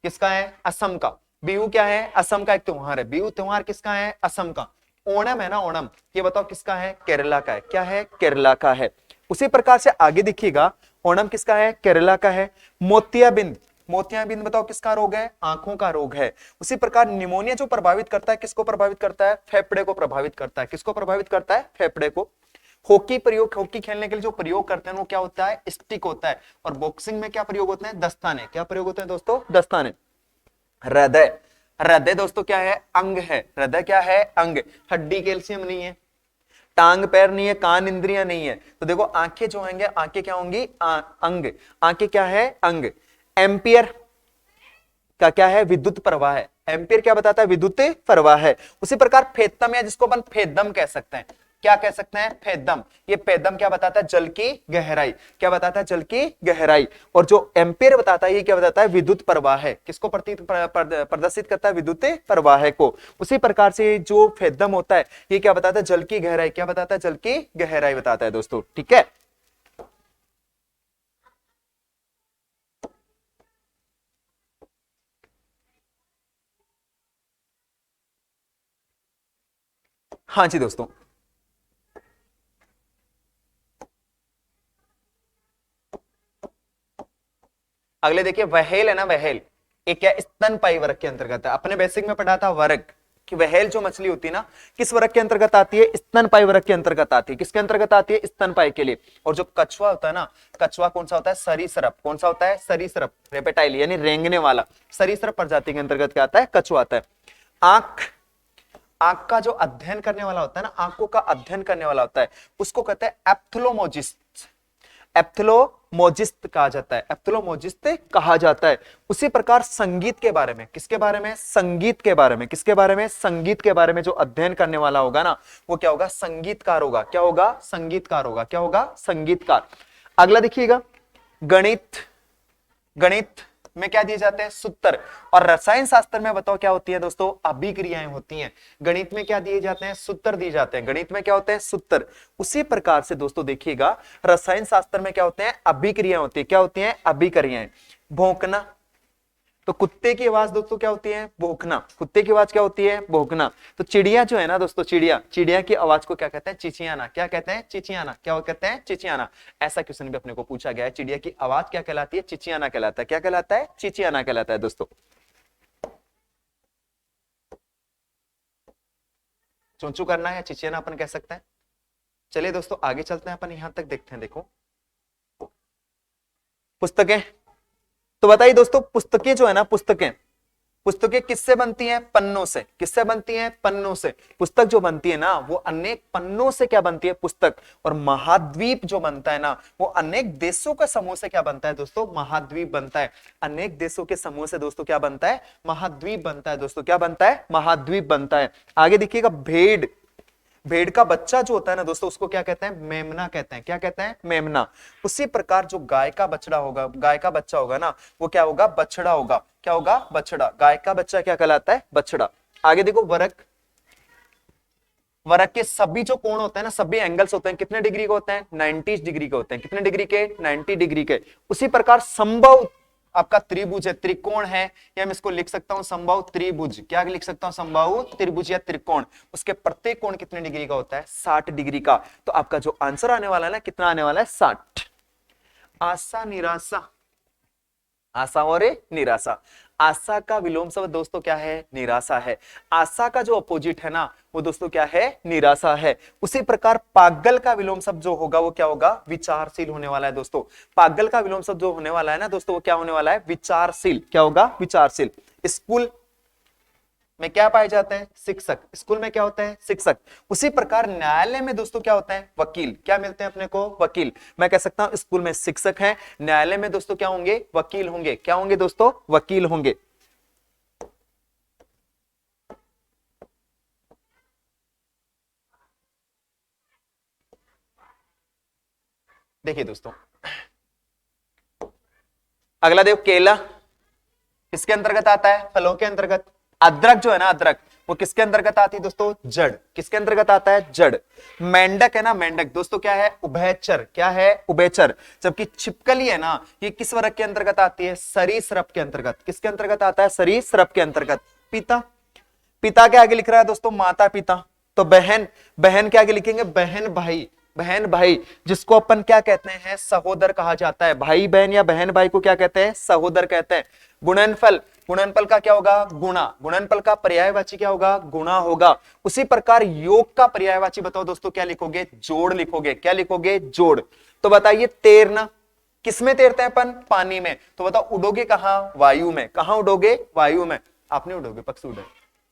किसका है, असम का। बिहू क्या है, असम का एक त्योहार है। बिहू त्योहार किसका है, असम का। ओणम है ना, ओणम, ये बताओ किसका है, केरला का है। क्या है, केरला का है। उसी प्रकार से आगे देखिएगा, ओणम किसका है, केरला का है। मोतियाबिंद। मोतियाबिंद बताओ किसका रोग है, आंखों का रोग है। उसी प्रकार निमोनिया जो प्रभावित करता है, किसको प्रभावित करता है, फेफड़े को प्रभावित करता है। किसको प्रभावित करता है, फेफड़े को। हॉकी प्रयोग, हॉकी खेलने के लिए जो प्रयोग करते हैं वो क्या होता है, स्टिक होता है। और बॉक्सिंग में क्या प्रयोग होते हैं, दस्ताने। क्या प्रयोग होते हैं दोस्तों, दस्ताने। हृदय। हृदय दोस्तों क्या है, अंग है। हृदय क्या है, अंग। हड्डी कैल्शियम नहीं है, टांग पैर नहीं है, कान इंद्रियां नहीं है। तो देखो आंखें जो होंगे, आंखें क्या होंगी, अंग। आंखें क्या है, अंग। एम्पियर का क्या है, विद्युत प्रवाह है। एम्पियर क्या बताता है, विद्युत प्रवाह है। उसी प्रकार फेदम, या जिसको अपन फेदम कह सकते हैं। क्या कह सकते हैं, फेदम। ये फेदम क्या बताता है, जल की गहराई। क्या बताता है, जल की गहराई। और जो एम्पियर बताता है, ये क्या बताता है, विद्युत प्रवाह है। किसको प्रदर्शित करता है, विद्युत प्रवाह को। उसी प्रकार से जो फेदम होता है, ये क्या बताता है, जल की गहराई। क्या बताता है, जल की गहराई बताता है दोस्तों, ठीक है। हाँ जी दोस्तों, अगले देखिए, वहेल है ना, वहेल एक क्या, स्तनपायी वर्ग के अंतर्गत है। अपने बेसिक में पढ़ा था वर्ग कि वहेल जो मछली होती है ना, किस वर्ग के अंतर्गत आती है, स्तनपायी वर्ग के अंतर्गत आती है। किसके अंतर्गत आती है, स्तनपायी के लिए। और जो कछुआ होता है ना, कछुआ कौन सा होता है, सरीसृप। कौन सा होता है, सरीसृप, रेपेटाइल यानी रेंगने वाला। सरीसृप प्रजाति के अंतर्गत क्या आता है, कछुआ आता है। आंख। आंख का जो अध्ययन करने वाला होता है ना, आंखों का अध्ययन करने वाला होता है, उसको कहते हैं एप्थुलोमोजिस्ट। एप्थुलोमोजिस्ट कहा जाता है, एप्थुलोमोजिस्ट कहा जाता है। उसी प्रकार संगीत के बारे में, किसके बारे में, संगीत के बारे में। किसके बारे में, संगीत के बारे में जो अध्ययन करने वाला होगा ना, वो क्या होगा, संगीतकार होगा। क्या होगा, संगीतकार होगा। क्या होगा, संगीतकार। अगला देखिएगा, गणित। गणित में क्या दिए जाते हैं, सूत्र। और रसायन शास्त्र में बताओ क्या होती है दोस्तों, अभिक्रियाएं होती हैं। गणित में क्या दिए जाते हैं, सूत्र दिए जाते हैं। गणित में क्या होते हैं, सूत्र। उसी प्रकार से दोस्तों देखिएगा, रसायन शास्त्र में क्या होते हैं, अभिक्रियाएं होती है। क्या होती हैं, अभिक्रियाएं। भौंकना। तो कुत्ते की आवाज दोस्तों क्या होती है, भौंकना। कुत्ते की आवाज क्या होती है, भौंकना। तो चिड़िया जो है ना दोस्तों, चिड़िया, चिड़िया की आवाज को क्या कहते हैं, चिचियाना। क्या कहते हैं, चिचियाना। क्या कहते हैं, चिचियाना। ऐसा क्वेश्चन भी अपने को पूछा गया है, चिड़िया की आवाज क्या कहलाती है, चिचियाना कहलाता है। क्या कहलाता है, चिचियाना कहलाता है दोस्तों। चूंचू करना है या चिचियाना अपन कह सकते हैं। चलिए दोस्तों आगे चलते हैं, अपन यहां तक देखते हैं। देखो पुस्तकें। तो बताइए दोस्तों, पुस्तकें जो है ना, पुस्तकें, पुस्तकें किससे बनती हैं? पन्नों से। किससे बनती हैं? पन्नों से। पुस्तक जो बनती है ना वो अनेक पन्नों से क्या बनती है? पुस्तक। और महाद्वीप जो बनता है ना वो अनेक देशों के समूह से क्या बनता है दोस्तों? महाद्वीप बनता है। अनेक देशों के समूह से दोस्तों क्या बनता है? महाद्वीप बनता है दोस्तों। क्या बनता है? महाद्वीप बनता है। आगे देखिएगा, भेड़। भेड़ का बच्चा जो होता है ना दोस्तों उसको क्या कहते हैं? मेमना कहते हैं। क्या कहते हैं? मेमना। उसी प्रकार जो गाय का बछड़ा होगा, गाय का बच्चा होगा ना वो क्या होगा? बछड़ा होगा। क्या होगा? बछड़ा। गाय का बच्चा क्या कहलाता है? बछड़ा। आगे देखो, वरक। वरक के सभी जो कोण होते हैं ना, सभी एंगल्स होते हैं, कितने डिग्री के होते हैं? 90 डिग्री के होते हैं। कितने डिग्री के? 90 डिग्री के। उसी प्रकार संभव आपका त्रिभुज है, त्रिकोण है, या मैं इसको लिख सकता हूं संभव त्रिभुज। क्या लिख सकता हूं? संभव त्रिभुज या त्रिकोण। उसके प्रत्येक कोण कितने डिग्री का होता है? 60 डिग्री का। तो आपका जो आंसर आने वाला है ना, कितना आने वाला है? 60। आशा निराशा। आशा और निराशा। आशा का विलोम शब्द दोस्तों क्या है? निराशा है। आशा का जो अपोजिट है ना वो दोस्तों क्या है? निराशा है। उसी प्रकार पागल का विलोम शब्द जो होगा वो क्या होगा? विचारशील होने वाला है दोस्तों। पागल का विलोम शब्द जो होने वाला है ना दोस्तों वो क्या होने वाला है? विचारशील। क्या होगा? विचारशील। स्कूल में क्या पाए जाते हैं? शिक्षक। स्कूल में क्या होता है? शिक्षक। उसी प्रकार न्यायालय में दोस्तों क्या होता है? वकील। क्या मिलते हैं अपने को? वकील। मैं कह सकता हूं स्कूल में शिक्षक है, न्यायालय में दोस्तों क्या होंगे? वकील होंगे। क्या होंगे दोस्तों? वकील होंगे। देखिए दोस्तों, अगला देखो, केला किसके अंतर्गत आता है? फलों के अंतर्गत। अदरक जो है ना, अदरक वो किसके अंतर्गत आती है दोस्तों? जड़। किसके अंतर्गत आता है? जड़। मेंढक है ना, मेंढक दोस्तों क्या है? उभयचर। क्या है? उभयचर। जबकि छिपकली है ना ये किस वर्ग के अंतर्गत आती है? सरीसृप के अंतर्गत। किसके अंतर्गत आता है? सरीसृप के अंतर्गत। पिता। पिता के आगे लिख रहा है दोस्तों माता पिता। तो बहन, बहन के आगे लिखेंगे बहन भाई। बहन भाई जिसको अपन क्या कहते हैं? सहोदर कहा जाता है। भाई बहन या बहन भाई को क्या कहते हैं? सहोदर कहते हैं। गुणनफल। गुणनफल का क्या होगा? गुणा। गुणनफल का पर्यायवाची क्या होगा? गुणा होगा। उसी प्रकार योग का पर्यायवाची बताओ दोस्तों, क्या लिखोगे? जोड़ लिखोगे। क्या लिखोगे? जोड़। तो बताइए, तैरना किसमें तैरते हैं अपन? पानी में। तो बताओ उड़ोगे कहां? वायु में। कहां उड़ोगे? वायु में। आप नहीं उड़ोगे, पक्षी उड़े।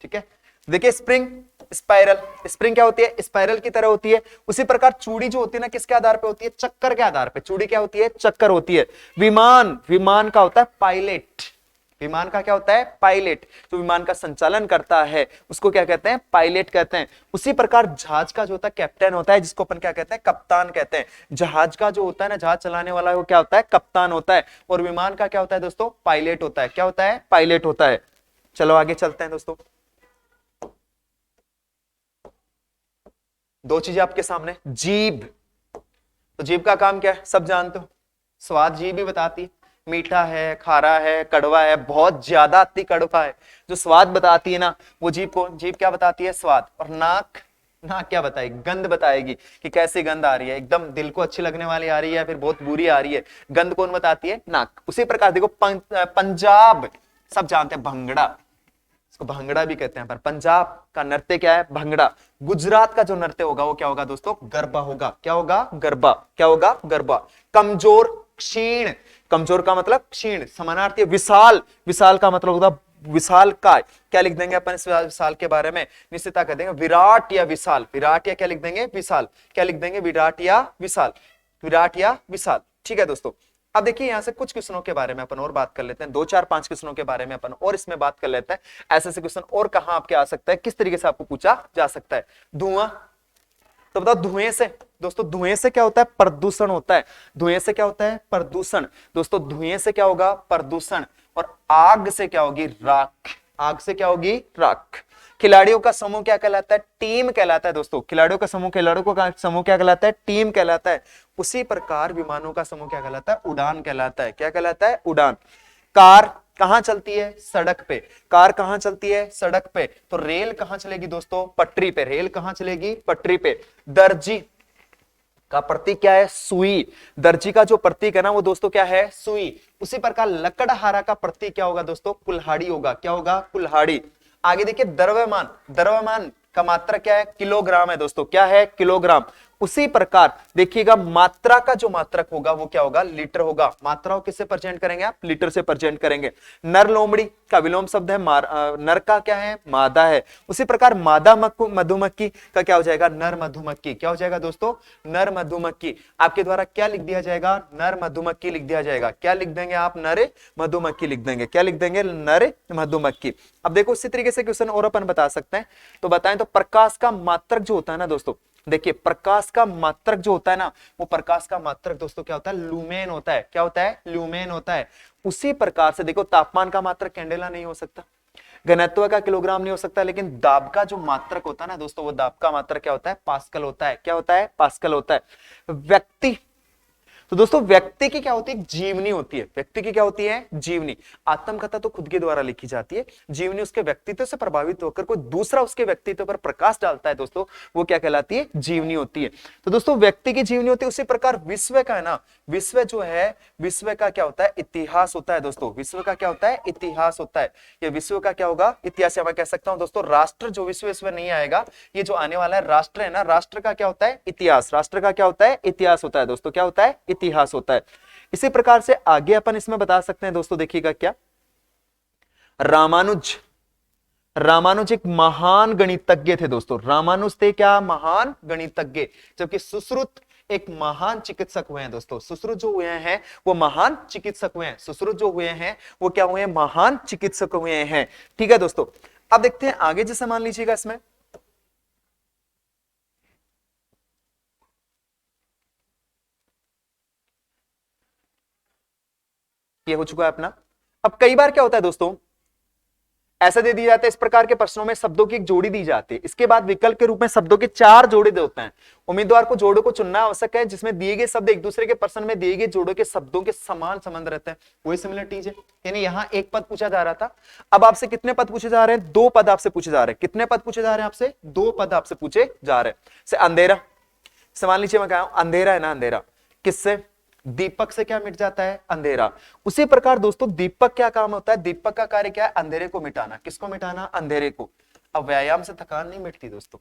ठीक है। देखिए, स्प्रिंग, स्पाइरल। स्प्रिंग क्या होती है? स्पाइरल की तरह होती है। उसी प्रकार चूड़ी जो होती है ना किसके आधार पे होती है? चक्कर के आधार पे। चूड़ी क्या होती है? चक्कर होती है। विमान, विमान का होता है पायलट। विमान का क्या होता है? पायलट। जो विमान का संचालन करता है उसको क्या कहते हैं? पायलट कहते हैं। उसी प्रकार जहाज का जो होता है कैप्टन होता है, जिसको अपन क्या कहते हैं? कप्तान कहते हैं। जहाज का जो होता है ना, जहाज चलाने वाला वो क्या होता है? कप्तान होता है। और विमान का क्या होता है दोस्तों? पायलट होता है। क्या होता है? पायलट होता है। चलो आगे चलते हैं दोस्तों। दो चीजें आपके सामने। जीभ। तो जीभ का काम क्या है? सब जानते हो। स्वाद जीभ ही बताती है। मीठा है, खारा है, कड़वा है, बहुत ज्यादा अति कड़वा है। जो स्वाद बताती है ना वो जीभ को, जीभ क्या बताती है? स्वाद। और नाक, नाक क्या बताएगी? गंध बताएगी कि कैसी गंध आ रही है, एकदम दिल को अच्छी लगने वाली आ रही है या फिर बहुत बुरी आ रही है। गंध कौन बताती है? नाक। उसी प्रकार देखो, पंजाब सब जानते हैं, भंगड़ा, इसको भंगड़ा भी कहते हैं। पर पंजाब का नृत्य क्या है? भंगड़ा। गुजरात का जो नृत्य होगा वो क्या होगा दोस्तों? गरबा होगा। क्या होगा? गरबा। क्या होगा? गरबा। कमजोर, क्षीण। कमजोर का मतलब क्षीण। समानार्थी विशाल। विशाल का मतलब होगा विशाल काय। क्या लिख देंगे अपन इस विशाल के बारे में? निश्चितता कर देंगे विराट या विशाल। विराट या क्या लिख देंगे? विशाल। क्या लिख देंगे? विराट या विशाल। विराट या विशाल। ठीक है दोस्तों। अब देखिए यहां से कुछ क्वेश्चनों के बारे में अपन और बात कर लेते हैं। 2 4 5 क्वेश्चनों के बारे में अपन और इसमें बात कर लेते हैं। ऐसे ऐसे क्वेश्चन और कहां आपके आ सकता है, किस तरीके से आपको पूछा जा सकता है। धुआं। तो बताओ धुएं से दोस्तों, धुएं से क्या होता है? प्रदूषण होता है। धुएं से क्या होता है? प्रदूषण। दोस्तों धुएं से क्या होगा? प्रदूषण। और आग से क्या होगी? राख। आग से क्या होगी? राख। खिलाड़ियों का समूह क्या कहलाता है? टीम कहलाता है दोस्तों। खिलाड़ियों का समूह, खिलाड़ियों का समूह क्या कहलाता है? टीम कहलाता है। उसी प्रकार विमानों का समूह क्या कहलाता है? उड़ान कहलाता है। क्या कहलाता है? उड़ान। कार कहां चलती है? सड़क पे। कार कहां चलती है? सड़क पे। तो रेल कहां चलेगी दोस्तों? पटरी पे। रेल कहां चलेगी? पटरी पे। दर्जी का प्रतीक क्या है? सुई। दर्जी का जो प्रतीक है ना वो दोस्तों क्या है? सुई। उसी प्रकार लकड़हारा का प्रतीक क्या होगा दोस्तों? कुल्हाड़ी होगा। क्या होगा? कुल्हाड़ी। आगे देखिए, द्रव्यमान। द्रव्यमान का मात्रा क्या है? किलोग्राम है दोस्तों। क्या है? किलोग्राम। उसी प्रकार देखिएगा मात्रा का जो मात्रक होगा वो क्या होगा, लीटर होगा। मात्रा को किससे प्रेजेंट करेंगे आप, लीटर से प्रेजेंट करेंगे। नर लोमड़ी का विलोम शब्द है नर का क्या है, मादा है। उसी प्रकार मादा मधुमक्खी का क्या हो जाएगा, नर मधुमक्खी। क्या हो जाएगा दोस्तों, नर मधुमक्खी। आपके द्वारा क्या लिख दिया जाएगा, नर मधुमक्खी लिख दिया जाएगा। क्या लिख देंगे आप, नर मधुमक्खी लिख देंगे। क्या लिख देंगे, नर मधुमक्खी। अब देखो इसी तरीके से क्वेश्चन और अपन बता सकते हैं, तो बताएं तो प्रकाश का मात्रक जो होता है ना दोस्तों, देखिए प्रकाश का मात्रक जो होता है ना, वो प्रकाश का मात्रक दोस्तों क्या होता है, लुमेन होता है। क्या होता है, लुमेन होता है। उसी प्रकार से देखो तापमान का मात्रक कैंडेला नहीं हो सकता, घनत्व का किलोग्राम नहीं हो सकता, लेकिन दाब का जो मात्रक होता है ना दोस्तों, वो दाब का मात्रक क्या होता है, पास्कल होता है। क्या होता है, पास्कल होता है। व्यक्ति, तो दोस्तों व्यक्ति की क्या होती है, जीवनी होती है। व्यक्ति की क्या होती है, जीवनी। आत्मकथा तो खुद के द्वारा लिखी जाती है, जीवनी उसके व्यक्तित्व से प्रभावित होकर कोई दूसरा उसके व्यक्तित्व पर प्रकाश डालता है दोस्तों, वो क्या कहलाती है, जीवनी होती है। तो दोस्तों व्यक्ति की जीवनी होती है। उसी प्रकार विश्व का है ना, विश्व जो है, विश्व का क्या होता है, इतिहास होता है दोस्तों। विश्व का क्या होता है, इतिहास होता है। ये विश्व का क्या होगा, इतिहास। मैं कह सकता हूं दोस्तों राष्ट्र जो विश्व नहीं आएगा, ये जो आने वाला है राष्ट्र है ना, राष्ट्र का क्या होता है, इतिहास। राष्ट्र का क्या होता है, इतिहास होता है दोस्तों। क्या होता है, इतिहास होता है। इसी प्रकार से आगे अपन इसमें बता सकते हैं दोस्तों, देखिएगा क्या, रामानुज, रामानुज एक महान गणितज्ञ थे दोस्तों। रामानुज थे क्या, महान गणितज्ञ। जबकि सुश्रुत एक महान चिकित्सक हुए हैं दोस्तों। सुश्रुत जो हुए हैं वो महान चिकित्सक हुए हैं। सुश्रुत जो हुए हैं वो क्या हुए हैं, महान चिकित्सक हुए हैं। ठीक है दोस्तों, अब देखते हैं आगे। जैसे मान लीजिएगा इसमें ये हो चुका है अपना। अब कई बार क्या होता है दोस्तों, ऐसा दे दिया जाता है, इस प्रकार के प्रश्नों में शब्दों की एक जोड़ी दी जाती है, इसके बाद विकल्प के रूप में शब्दों के 4 जोड़े दे होते हैं। उम्मीदवार को जोड़ों को चुनना आवश्यक है जिसमें दिए गए शब्द एक दूसरे के प्रश्न में दिए गए जोड़ों के शब्दों के समान संबंध रहते हैं। वही सिमिलरिटीज है। यानी यहाँ एक पद पूछा जा रहा था, अब आपसे कितने पद पूछे जा रहे हैं, 2 पद आपसे पूछे जा रहे हैं। कितने पद पूछे जा रहे हैं आपसे, 2 पद आपसे पूछे जा रहे हैं। से अंधेरा, सवाल नीचे मैं कहा हूं, अंधेरा है ना, अंधेरा किससे, दीपक से क्या मिट जाता है, अंधेरा। उसी प्रकार दोस्तों दीपक क्या काम होता है, दीपक का कार्य क्या है, अंधेरे को मिटाना। किसको मिटाना, अंधेरे को। अब व्यायाम से थकान नहीं मिटती दोस्तों,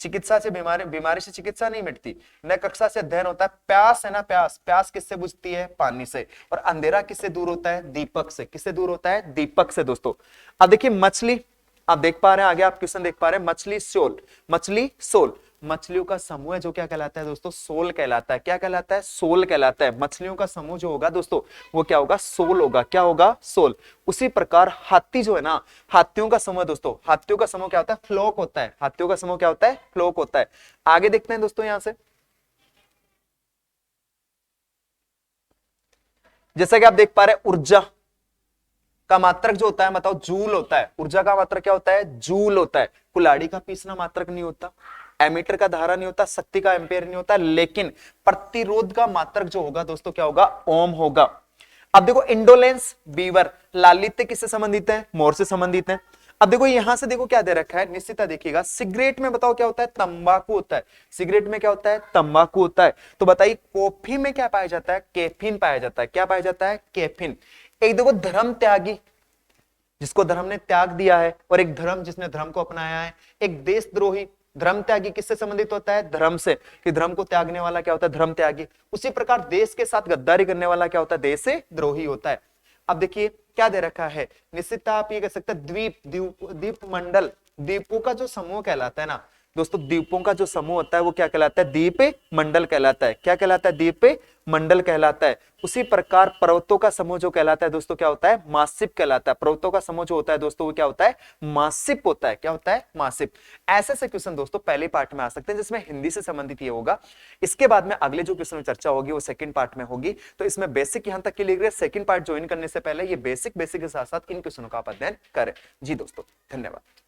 चिकित्सा से बीमारी से चिकित्सा नहीं मिटती, न कक्षा से अध्ययन होता है। प्यास है ना, प्यास, प्यास किससे बुझती है, पानी से। और अंधेरा किससे दूर होता है, दीपक से। किससे दूर होता है, दीपक से दोस्तों। अब देखिए मछली, आप देख पा रहे हैं आगे, आप क्वेश्चन देख पा रहे हैं, मछली शोल, मछली शोल, मछलियों का समूह है जो क्या कहलाता है दोस्तों, सोल कहलाता है। क्या कहलाता है, सोल कहलाता है। मछलियों का समूह जो होगा दोस्तों वो क्या होगा, सोल होगा। क्या होगा, सोल। उसी प्रकार हाथी जो है ना, हाथियों का समूह दोस्तों, हाथियों का समूह क्या होता है, फ्लोक होता है। हाथियों का समूह क्या होता है, फ्लोक होता है। आगे देखते हैं दोस्तों यहां से, जैसा कि आप देख पा रहे हैं ऊर्जा का मात्रक जो होता है, बताओ, जूल होता है। ऊर्जा का मात्रक क्या होता है, जूल होता है। कुल्हाड़ी का पीसना मात्रक नहीं होता, एमीटर का धारा नहीं होता, शक्ति का एम्पेयर नहीं होता, लेकिन प्रतिरोध का मात्रक जो होगा दोस्तों क्या होगा, ओम होगा। अब देखो इंडोलेंस, बीवर, लालित्य किससे संबंधित है, मोर से संबंधित है। अब देखो यहां से देखो क्या दे रखा है, निश्चितता देखिएगा। सिगरेट में बताओ क्या होता है, तंबाकू होता है। सिगरेट में क्या होता है, तंबाकू होता है। तो बताइए कॉफी में क्या पाया जाता है, कैफीन पाया जाता है। क्या पाया जाता है, कैफीन। एक देखो धर्म त्यागी, जिसको धर्म ने त्याग दिया है, और एक धर्म जिसने धर्म को अपनाया है। एक देशद्रोही, धर्म त्यागी किससे संबंधित होता है, धर्म से, कि धर्म को त्यागने वाला क्या होता है, धर्म त्यागी। उसी प्रकार देश के साथ गद्दारी करने वाला क्या होता है, देश से द्रोही होता है। अब देखिए क्या दे रखा है, निश्चितता आप ये कह सकते हैं द्वीप, द्वीप मंडल, द्वीपों का जो समूह कहलाता है ना दोस्तों, द्वीपों का जो समूह होता है वो क्या कहलाता है, द्वीप मंडल कहलाता है। क्या कहलाता है, द्वीप मंडल कहलाता है। उसी प्रकार पर्वतों का समूह जो कहलाता है दोस्तों क्या होता है, मासिप कहलाता है। पर्वतों का समूह जो होता है दोस्तों वो क्या होता है, मासिप होता है। क्या होता है, मासिप। ऐसे से क्वेश्चन दोस्तों पहले पार्ट में आ सकते हैं जिसमें हिंदी से संबंधित ये होगा। इसके बाद में अगले जो क्वेश्चन में चर्चा होगी वो सेकंड पार्ट में होगी। तो इसमें बेसिक यहां तक क्लियर है। सेकंड पार्ट ज्वाइन करने से पहले ये बेसिक के साथ साथ इन क्वेश्चनों का आप अध्ययन करें। जी दोस्तों, धन्यवाद।